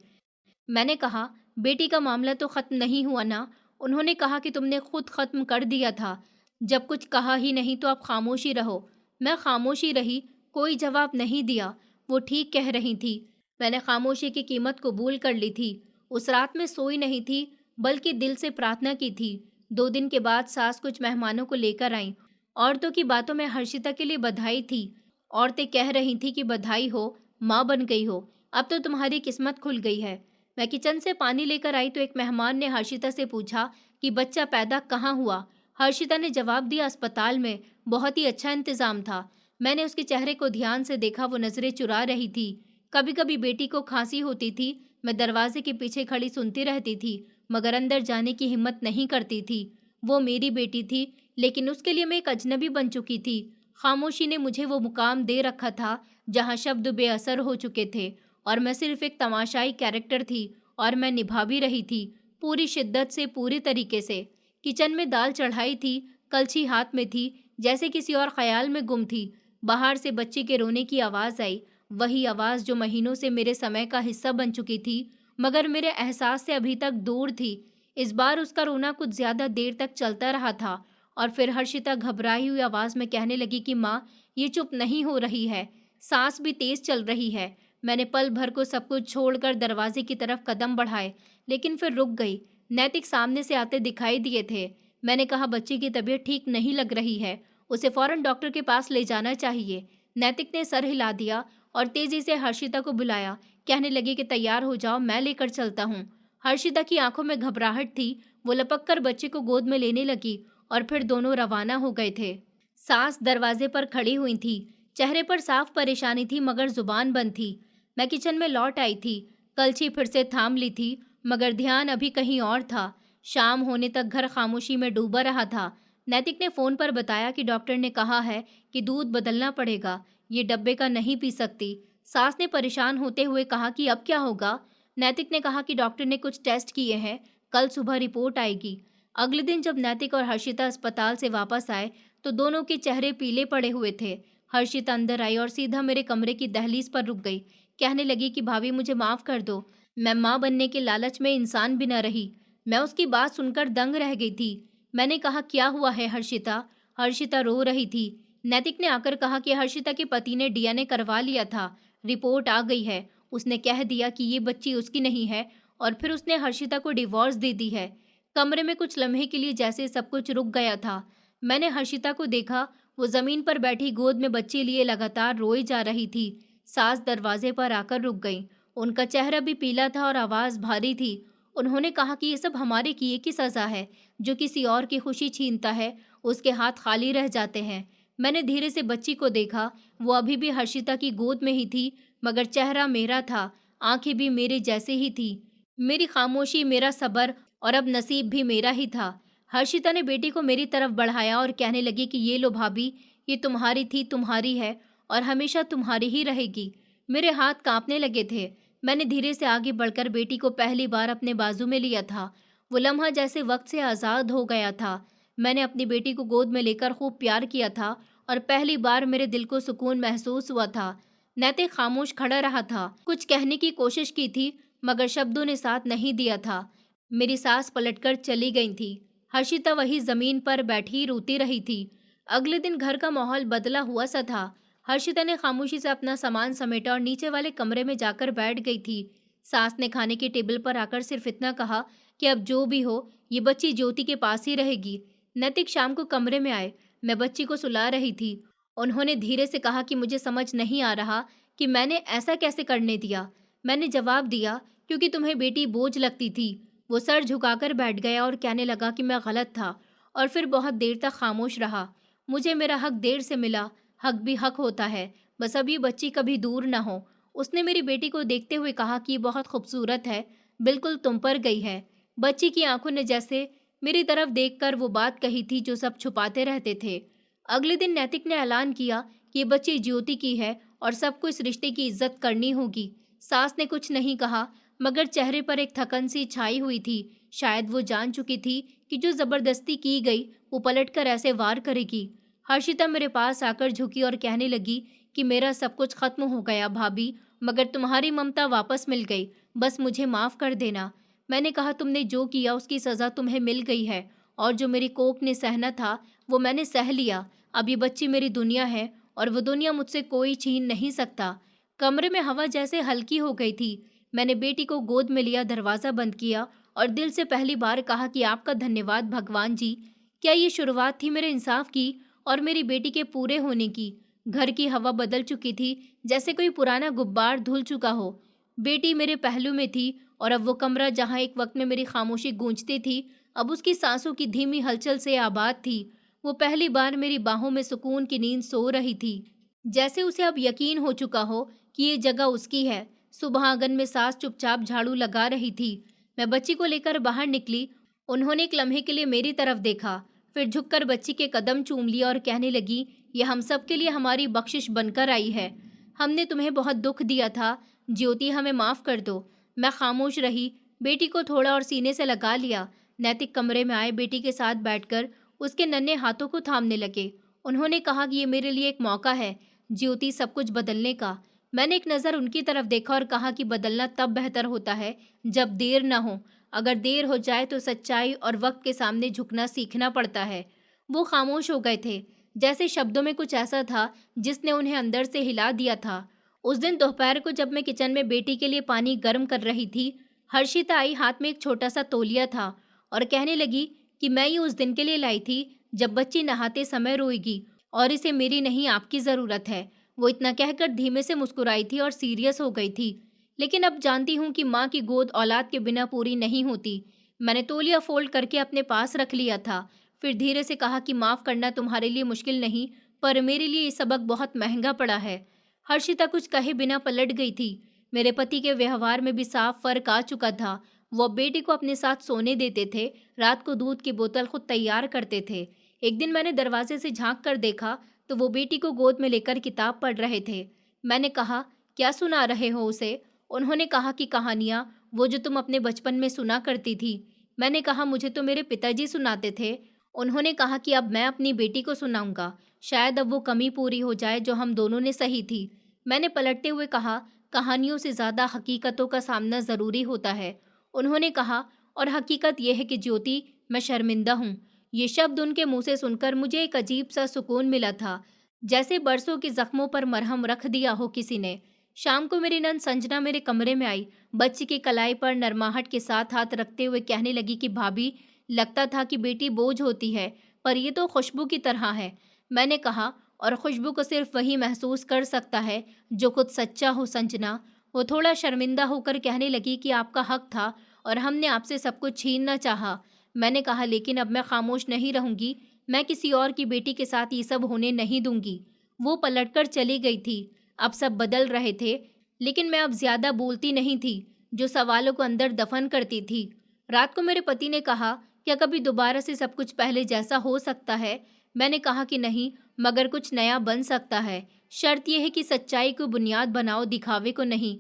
मैंने कहा, बेटी का मामला तो ख़त्म नहीं हुआ ना? उन्होंने कहा कि तुमने खुद ख़त्म कर दिया था। जब कुछ कहा ही नहीं तो आप खामोशी रहो। मैं खामोशी रही, कोई जवाब नहीं दिया। वो ठीक कह रही थी। मैंने खामोशी की कीमत कबूल कर ली थी। उस रात में सोई नहीं थी, बल्कि दिल से प्रार्थना की थी। 2 दिन के बाद सास कुछ मेहमानों को लेकर आईं। औरतों की बातों में हर्षिता के लिए बधाई थी। औरतें कह रही थी कि बधाई हो, माँ बन गई हो, अब तो तुम्हारी किस्मत खुल गई है। मैं किचन से पानी लेकर आई तो एक मेहमान ने हर्षिता से पूछा कि बच्चा पैदा कहाँ हुआ। हर्षिता ने जवाब दिया, अस्पताल में, बहुत ही अच्छा इंतजाम था। मैंने उसके चेहरे को ध्यान से देखा, वो नजरें चुरा रही थी। कभी कभी बेटी को खांसी होती थी, मैं दरवाजे के पीछे खड़ी सुनती रहती थी, मगर अंदर जाने की हिम्मत नहीं करती थी। वो मेरी बेटी थी, लेकिन उसके लिए मैं एक अजनबी बन चुकी थी। खामोशी ने मुझे वो मुकाम दे रखा था जहाँ शब्द बेअसर हो चुके थे और मैं सिर्फ एक तमाशाई कैरेक्टर थी और मैं निभा भी रही थी, पूरी शिद्दत से, पूरी तरीके से। किचन में दाल चढ़ाई थी, कलछी हाथ में थी, जैसे किसी और ख्याल में गुम थी। बाहर से बच्ची के रोने की आवाज़ आई, वही आवाज़ जो महीनों से मेरे समय का हिस्सा बन चुकी थी, मगर मेरे एहसास से अभी तक दूर थी। इस बार उसका रोना कुछ ज़्यादा देर तक चलता रहा था और फिर हर्षिता घबराई हुई आवाज़ में कहने लगी कि माँ, ये चुप नहीं हो रही है, सांस भी तेज़ चल रही है। मैंने पल भर को सब कुछ छोड़कर दरवाजे की तरफ कदम बढ़ाए, लेकिन फिर रुक गई। नैतिक सामने से आते दिखाई दिए थे। मैंने कहा, बच्ची की तबीयत ठीक नहीं लग रही है, उसे फौरन डॉक्टर के पास ले जाना चाहिए। नैतिक ने सर हिला दिया और तेजी से हर्षिता को बुलाया, कहने लगी कि तैयार हो जाओ, मैं लेकर चलता हूँ। हर्षिता की आंखों में घबराहट थी, वो लपक कर बच्चे को गोद में लेने लगी और फिर दोनों रवाना हो गए थे। सास दरवाजे पर खड़ी हुई थी, चेहरे पर साफ परेशानी थी मगर जुबान बंद थी। मैं किचन में लौट आई थी, कलछी फिर से थाम ली थी, मगर ध्यान अभी कहीं और था। शाम होने तक घर खामोशी में डूबा रहा था। नैतिक ने फ़ोन पर बताया कि डॉक्टर ने कहा है कि दूध बदलना पड़ेगा, ये डब्बे का नहीं पी सकती। सास ने परेशान होते हुए कहा कि अब क्या होगा? नैतिक ने कहा कि डॉक्टर ने कुछ टेस्ट किए हैं, कल सुबह रिपोर्ट आएगी। अगले दिन जब नैतिक और हर्षिता अस्पताल से वापस आए तो दोनों के चेहरे पीले पड़े हुए थे। हर्षिता अंदर आई और सीधा मेरे कमरे की दहलीज पर रुक गई, कहने लगी कि भाभी, मुझे माफ़ कर दो, मैं माँ बनने के लालच में इंसान भी न रही। मैं उसकी बात सुनकर दंग रह गई थी। मैंने कहा, क्या हुआ है हर्षिता? हर्षिता रो रही थी। नैतिक ने आकर कहा कि हर्षिता के पति ने डीएनए करवा लिया था, रिपोर्ट आ गई है। उसने कह दिया कि ये बच्ची उसकी नहीं है और फिर उसने हर्षिता को डिवोर्स दे दी है। कमरे में कुछ लम्हे के लिए जैसे सब कुछ रुक गया था। मैंने हर्षिता को देखा, वो जमीन पर बैठी गोद में बच्ची लिए लगातार रोई जा रही थी। सास दरवाजे पर आकर रुक गई। उनका चेहरा भी पीला था और आवाज़ भारी थी। उन्होंने कहा कि ये सब हमारे किए की सज़ा है। जो किसी और की खुशी छीनता है, उसके हाथ खाली रह जाते हैं। मैंने धीरे से बच्ची को देखा, वो अभी भी हर्षिता की गोद में ही थी, मगर चेहरा मेरा था, आंखें भी मेरे जैसे ही थी। मेरी खामोशी, मेरा सब्र और अब नसीब भी मेरा ही था। हर्षिता ने बेटी को मेरी तरफ बढ़ाया और कहने लगी कि ये लो भाभी, ये तुम्हारी थी, तुम्हारी है और हमेशा तुम्हारी ही रहेगी। मेरे हाथ कांपने लगे थे। मैंने धीरे से आगे बढ़कर बेटी को पहली बार अपने बाजू में लिया था। वो लम्हा जैसे वक्त से आज़ाद हो गया था। मैंने अपनी बेटी को गोद में लेकर खूब प्यार किया था और पहली बार मेरे दिल को सुकून महसूस हुआ था। नैतिक खामोश खड़ा रहा था। कुछ कहने की कोशिश की थी, मगर शब्दों ने साथ नहीं दिया था। मेरी सास पलटकर चली गई थी। हर्षिता वही जमीन पर बैठी रोती रही थी। अगले दिन घर का माहौल बदला हुआ सा था। हर्षिता ने खामोशी से अपना सामान समेटा और नीचे वाले कमरे में जाकर बैठ गई थी। सास ने खाने की टेबल पर आकर सिर्फ इतना कहा कि अब जो भी हो, ये बच्ची ज्योति के पास ही रहेगी। नैतिक शाम को कमरे में आए। मैं बच्ची को सुला रही थी। उन्होंने धीरे से कहा कि मुझे समझ नहीं आ रहा कि मैंने ऐसा कैसे करने दिया। मैंने जवाब दिया, क्योंकि तुम्हें बेटी बोझ लगती थी। वो सर झुकाकर बैठ गया और कहने लगा कि मैं गलत था और फिर बहुत देर तक खामोश रहा। मुझे मेरा हक देर से मिला, हक भी हक होता है, बस अब ये बच्ची कभी दूर ना हो। उसने मेरी बेटी को देखते हुए कहा कि ये बहुत खूबसूरत है, बिल्कुल तुम पर गई है। बच्ची की आंखों ने जैसे मेरी तरफ देखकर वो बात कही थी जो सब छुपाते रहते थे। अगले दिन नैतिक ने ऐलान किया कि ये बच्ची ज्योति की है और सबको इस रिश्ते की इज्जत करनी होगी। सास ने कुछ नहीं कहा, मगर चेहरे पर एक थकन सी छाई हुई थी। शायद वो जान चुकी थी कि जो जबरदस्ती की गई वो पलटकर ऐसे वार करेगी। हर्षिता मेरे पास आकर झुकी और कहने लगी कि मेरा सब कुछ खत्म हो गया भाभी, मगर तुम्हारी ममता वापस मिल गई, बस मुझे माफ़ कर देना। मैंने कहा, तुमने जो किया उसकी सज़ा तुम्हें मिल गई है और जो मेरी कोख ने सहना था वो मैंने सह लिया। अब ये बच्ची मेरी दुनिया है और वो दुनिया मुझसे कोई छीन नहीं सकता। कमरे में हवा जैसे हल्की हो गई थी। मैंने बेटी को गोद में लिया, दरवाज़ा बंद किया और दिल से पहली बार कहा कि आपका धन्यवाद भगवान जी। क्या ये शुरुआत थी मेरे इंसाफ की और मेरी बेटी के पूरे होने की। घर की हवा बदल चुकी थी, जैसे कोई पुराना गुब्बार धुल चुका हो। बेटी मेरे पहलू में थी और अब वो कमरा जहाँ एक वक्त में मेरी खामोशी गूंजती थी, अब उसकी सांसों की धीमी हलचल से आबाद थी। वो पहली बार मेरी बाहों में सुकून की नींद सो रही थी, जैसे उसे अब यकीन हो चुका हो कि ये जगह उसकी है। सुबह आंगन में सास चुपचाप झाड़ू लगा रही थी। मैं बच्ची को लेकर बाहर निकली। उन्होंने एक लम्हे के लिए मेरी तरफ देखा, फिर झुककर बच्ची के कदम चूम लिया और कहने लगी, ये हम सब के लिए हमारी बख्शिश बनकर आई है। हमने तुम्हें बहुत दुख दिया था, ज्योति, हमें माफ़ कर दो। मैं खामोश रही, बेटी को थोड़ा और सीने से लगा लिया। नैतिक कमरे में आए बेटी के साथ बैठकर उसके नन्हे हाथों को थामने लगे। उन्होंने कहा कि ये मेरे लिए एक मौका है, ज्योति, सब कुछ बदलने का। मैंने एक नज़र उनकी तरफ देखा और कहा कि बदलना तब बेहतर होता है जब देर न हो। अगर देर हो जाए तो सच्चाई और वक्त के सामने झुकना सीखना पड़ता है। वो खामोश हो गए थे, जैसे शब्दों में कुछ ऐसा था जिसने उन्हें अंदर से हिला दिया था। उस दिन दोपहर को जब मैं किचन में बेटी के लिए पानी गर्म कर रही थी, हर्षिता आई, हाथ में एक छोटा सा तौलिया था और कहने लगी कि मैं ये उस दिन के लिए लाई थी जब बच्ची नहाते समय रोएगी और इसे मेरी नहीं आपकी ज़रूरत है। वो इतना कहकर धीमे से मुस्कुराई थी और सीरियस हो गई थी। लेकिन अब जानती हूँ कि माँ की गोद औलाद के बिना पूरी नहीं होती। मैंने तौलिया फोल्ड करके अपने पास रख लिया था, फिर धीरे से कहा कि माफ़ करना तुम्हारे लिए मुश्किल नहीं, पर मेरे लिए ये सबक बहुत महंगा पड़ा है। हर्षिता कुछ कहे बिना पलट गई थी। मेरे पति के व्यवहार में भी साफ फर्क आ चुका था। वो अब बेटी को अपने साथ सोने देते थे, रात को दूध की बोतल खुद तैयार करते थे। एक दिन मैंने दरवाजे से झांक कर देखा तो वो बेटी को गोद में लेकर किताब पढ़ रहे थे। मैंने कहा, क्या सुना रहे हो उसे? उन्होंने कहा कि कहानियाँ, वो जो तुम अपने बचपन में सुना करती थी। मैंने कहा, मुझे तो मेरे पिताजी सुनाते थे। उन्होंने कहा कि अब मैं अपनी बेटी को सुनाऊंगा, शायद अब वो कमी पूरी हो जाए जो हम दोनों ने सही थी। मैंने पलटते हुए कहा, कहानियों से ज़्यादा हकीकतों का सामना ज़रूरी होता है। उन्होंने कहा, और हकीकत यह है कि ज्योति, मैं शर्मिंदा हूँ। ये शब्द उनके मुंह से सुनकर मुझे एक अजीब सा सुकून मिला था, जैसे बरसों के जख्मों पर मरहम रख दिया हो किसी ने। शाम को मेरी नंद संजना मेरे कमरे में आई, बच्ची की कलाई पर नरमाहट के साथ हाथ रखते हुए कहने लगी कि भाभी, लगता था कि बेटी बोझ होती है, पर ये तो खुशबू की तरह है। मैंने कहा, और खुशबू को सिर्फ वही महसूस कर सकता है जो खुद सच्चा हो संजना। वो थोड़ा शर्मिंदा होकर कहने लगी कि आपका हक था और हमने आपसे सब कुछ छीनना चाहा। मैंने कहा, लेकिन अब मैं खामोश नहीं रहूंगी। मैं किसी और की बेटी के साथ ये सब होने नहीं दूंगी। वो पलटकर चली गई थी। अब सब बदल रहे थे, लेकिन मैं अब ज्यादा बोलती नहीं थी, जो सवालों को अंदर दफन करती थी। रात को मेरे पति ने कहा, क्या कभी दोबारा से सब कुछ पहले जैसा हो सकता है? मैंने कहा कि नहीं, मगर कुछ नया बन सकता है। शर्त यह है कि सच्चाई को बुनियाद बनाओ, दिखावे को नहीं।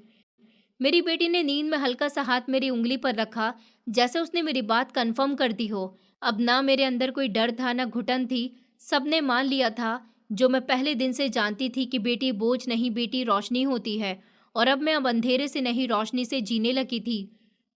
मेरी बेटी ने नींद में हल्का सा हाथ मेरी उंगली पर रखा, जैसे उसने मेरी बात कंफर्म कर दी हो। अब ना मेरे अंदर कोई डर था, ना घुटन थी। सबने मान लिया था जो मैं पहले दिन से जानती थी कि बेटी बोझ नहीं, बेटी रोशनी होती है। और अब मैं अब अंधेरे से नहीं, रोशनी से जीने लगी थी।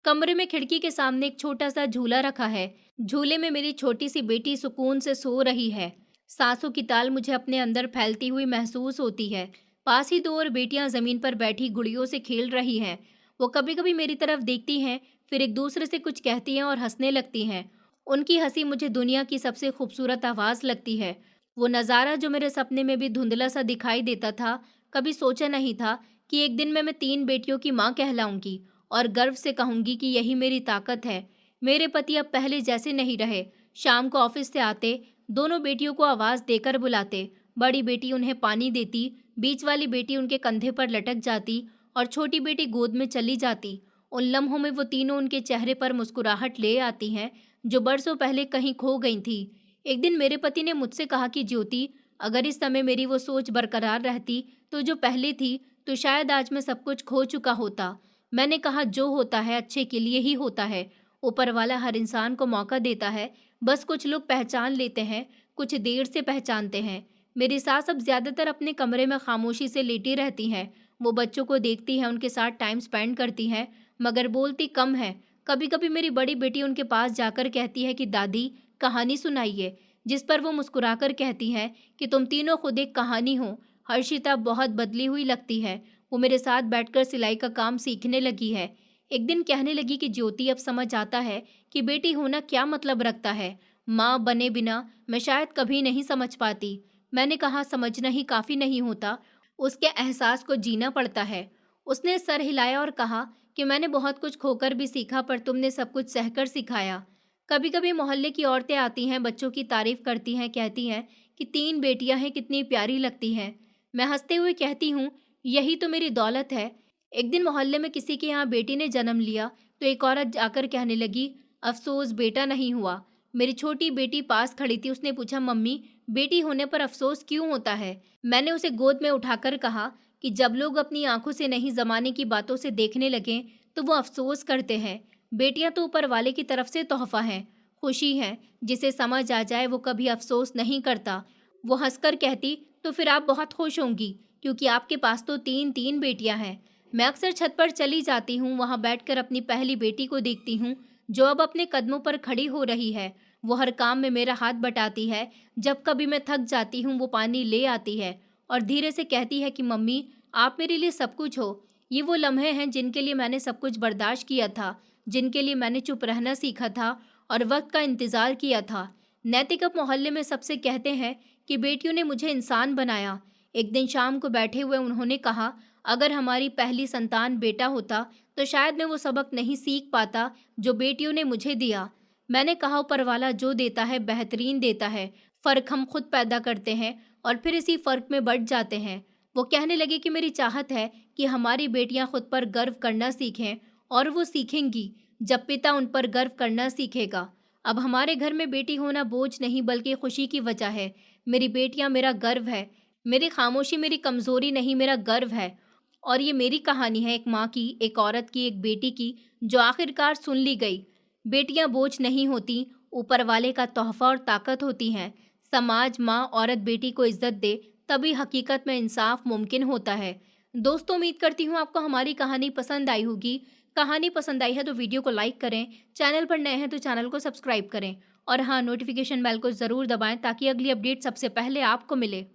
कमरे में खिड़की के सामने एक छोटा सा झूला रखा है। झूले में मेरी छोटी सी बेटी सुकून से सो रही है। सांसों की ताल मुझे अपने अंदर फैलती हुई महसूस होती है। पास ही दो और बेटियां जमीन पर बैठी गुड़ियों से खेल रही हैं। वो कभी कभी मेरी तरफ देखती हैं, फिर एक दूसरे से कुछ कहती हैं और हंसने लगती हैं। उनकी हंसी मुझे दुनिया की सबसे खूबसूरत आवाज़ लगती है। वो नज़ारा जो मेरे सपने में भी धुंधला सा दिखाई देता था, कभी सोचा नहीं था कि एक दिन मैं तीन बेटियों की माँ कहलाऊंगी और गर्व से कहूंगी कि यही मेरी ताकत है। मेरे पति अब पहले जैसे नहीं रहे। शाम को ऑफिस से आते दोनों बेटियों को आवाज़ देकर बुलाते। बड़ी बेटी उन्हें पानी देती, बीच वाली बेटी उनके कंधे पर लटक जाती और छोटी बेटी गोद में चली जाती। उन लम्हों में वो तीनों उनके चेहरे पर मुस्कुराहट ले आती हैं जो बरसों पहले कहीं खो गई थी। एक दिन मेरे पति ने मुझसे कहा कि ज्योति, अगर इस समय मेरी वो सोच बरकरार रहती तो जो पहले थी, तो शायद आज मैं सब कुछ खो चुका होता। मैंने कहा, जो होता है अच्छे के लिए ही होता है। ऊपर वाला हर इंसान को मौका देता है, बस कुछ लोग पहचान लेते हैं, कुछ देर से पहचानते हैं। मेरी सास अब ज्यादातर अपने कमरे में खामोशी से लेटी रहती हैं। वो बच्चों को देखती हैं, उनके साथ टाइम स्पेंड करती हैं, मगर बोलती कम है। कभी कभी मेरी बड़ी बेटी उनके पास जाकर कहती है कि दादी, कहानी सुनाइए, जिस पर वो मुस्कुराकर कहती हैं कि तुम तीनों खुद एक कहानी हो। हर्षिता बहुत बदली हुई लगती है। वो मेरे साथ बैठकर सिलाई का काम सीखने लगी है। एक दिन कहने लगी कि ज्योति, अब समझ आता है कि बेटी होना क्या मतलब रखता है। माँ बने बिना मैं शायद कभी नहीं समझ पाती। मैंने कहा, समझना ही काफ़ी नहीं होता, उसके एहसास को जीना पड़ता है। उसने सर हिलाया और कहा कि मैंने बहुत कुछ खोकर भी सीखा, पर तुमने सब कुछ सहकर सिखाया। कभी कभी मोहल्ले की औरतें आती हैं, बच्चों की तारीफ करती हैं, कहती हैं कि तीन बेटियां हैं, कितनी प्यारी लगती हैं। मैं हंसते हुए कहती हूँ, यही तो मेरी दौलत है। एक दिन मोहल्ले में किसी के यहाँ बेटी ने जन्म लिया तो एक औरत जाकर कहने लगी, अफसोस बेटा नहीं हुआ। मेरी छोटी बेटी पास खड़ी थी, उसने पूछा, मम्मी, बेटी होने पर अफसोस क्यों होता है? मैंने उसे गोद में उठाकर कहा कि जब लोग अपनी आंखों से नहीं जमाने की बातों से देखने लगें तो वो अफसोस करते हैं। बेटियां तो ऊपर वाले की तरफ से तोहफा हैं, खुशी है। जिसे समझ आ जाए वो कभी अफसोस नहीं करता। वो हंसकर कहती, तो फिर आप बहुत खुश होंगी क्योंकि आपके पास तो तीन तीन बेटियां हैं। मैं अक्सर छत पर चली जाती हूँ, वहां बैठकर अपनी पहली बेटी को देखती हूँ जो अब अपने कदमों पर खड़ी हो रही है। वो हर काम में मेरा हाथ बटाती है। जब कभी मैं थक जाती हूँ वो पानी ले आती है और धीरे से कहती है कि मम्मी, आप मेरे लिए सब कुछ हो। ये वो लम्हे हैं जिनके लिए मैंने सब कुछ बर्दाश्त किया था, जिनके लिए मैंने चुप रहना सीखा था और वक्त का इंतजार किया था। नैतिक अब मोहल्ले में सबसे कहते हैं कि बेटियों ने मुझे इंसान बनाया। एक दिन शाम को बैठे हुए उन्होंने कहा, अगर हमारी पहली संतान बेटा होता तो शायद मैं वो सबक नहीं सीख पाता जो बेटियों ने मुझे दिया। मैंने कहा, ऊपर वाला जो देता है बेहतरीन देता है। फर्क हम खुद पैदा करते हैं और फिर इसी फर्क में बढ़ जाते हैं। वो कहने लगे कि मेरी चाहत है कि हमारी बेटियां खुद पर गर्व करना सीखें और वो सीखेंगी जब पिता उन पर गर्व करना सीखेगा। अब हमारे घर में बेटी होना बोझ नहीं बल्कि खुशी की वजह है। मेरी बेटियां मेरा गर्व है। मेरी खामोशी मेरी कमजोरी नहीं, मेरा गर्व है। और ये मेरी कहानी है, एक माँ की, एक औरत की, एक बेटी की जो आखिरकार सुन ली गई। बेटियां बोझ नहीं होती, ऊपर वाले का तोहफा और ताकत होती हैं। समाज माँ औरत बेटी को इज्जत दे तभी हकीकत में इंसाफ मुमकिन होता है। दोस्तों, उम्मीद करती हूँ आपको हमारी कहानी पसंद आई होगी। कहानी पसंद आई है तो वीडियो को लाइक करें, चैनल पर नए हैं तो चैनल को सब्सक्राइब करें और हाँ, नोटिफिकेशन बेल को ज़रूर दबाएं ताकि अगली अपडेट सबसे पहले आपको मिले।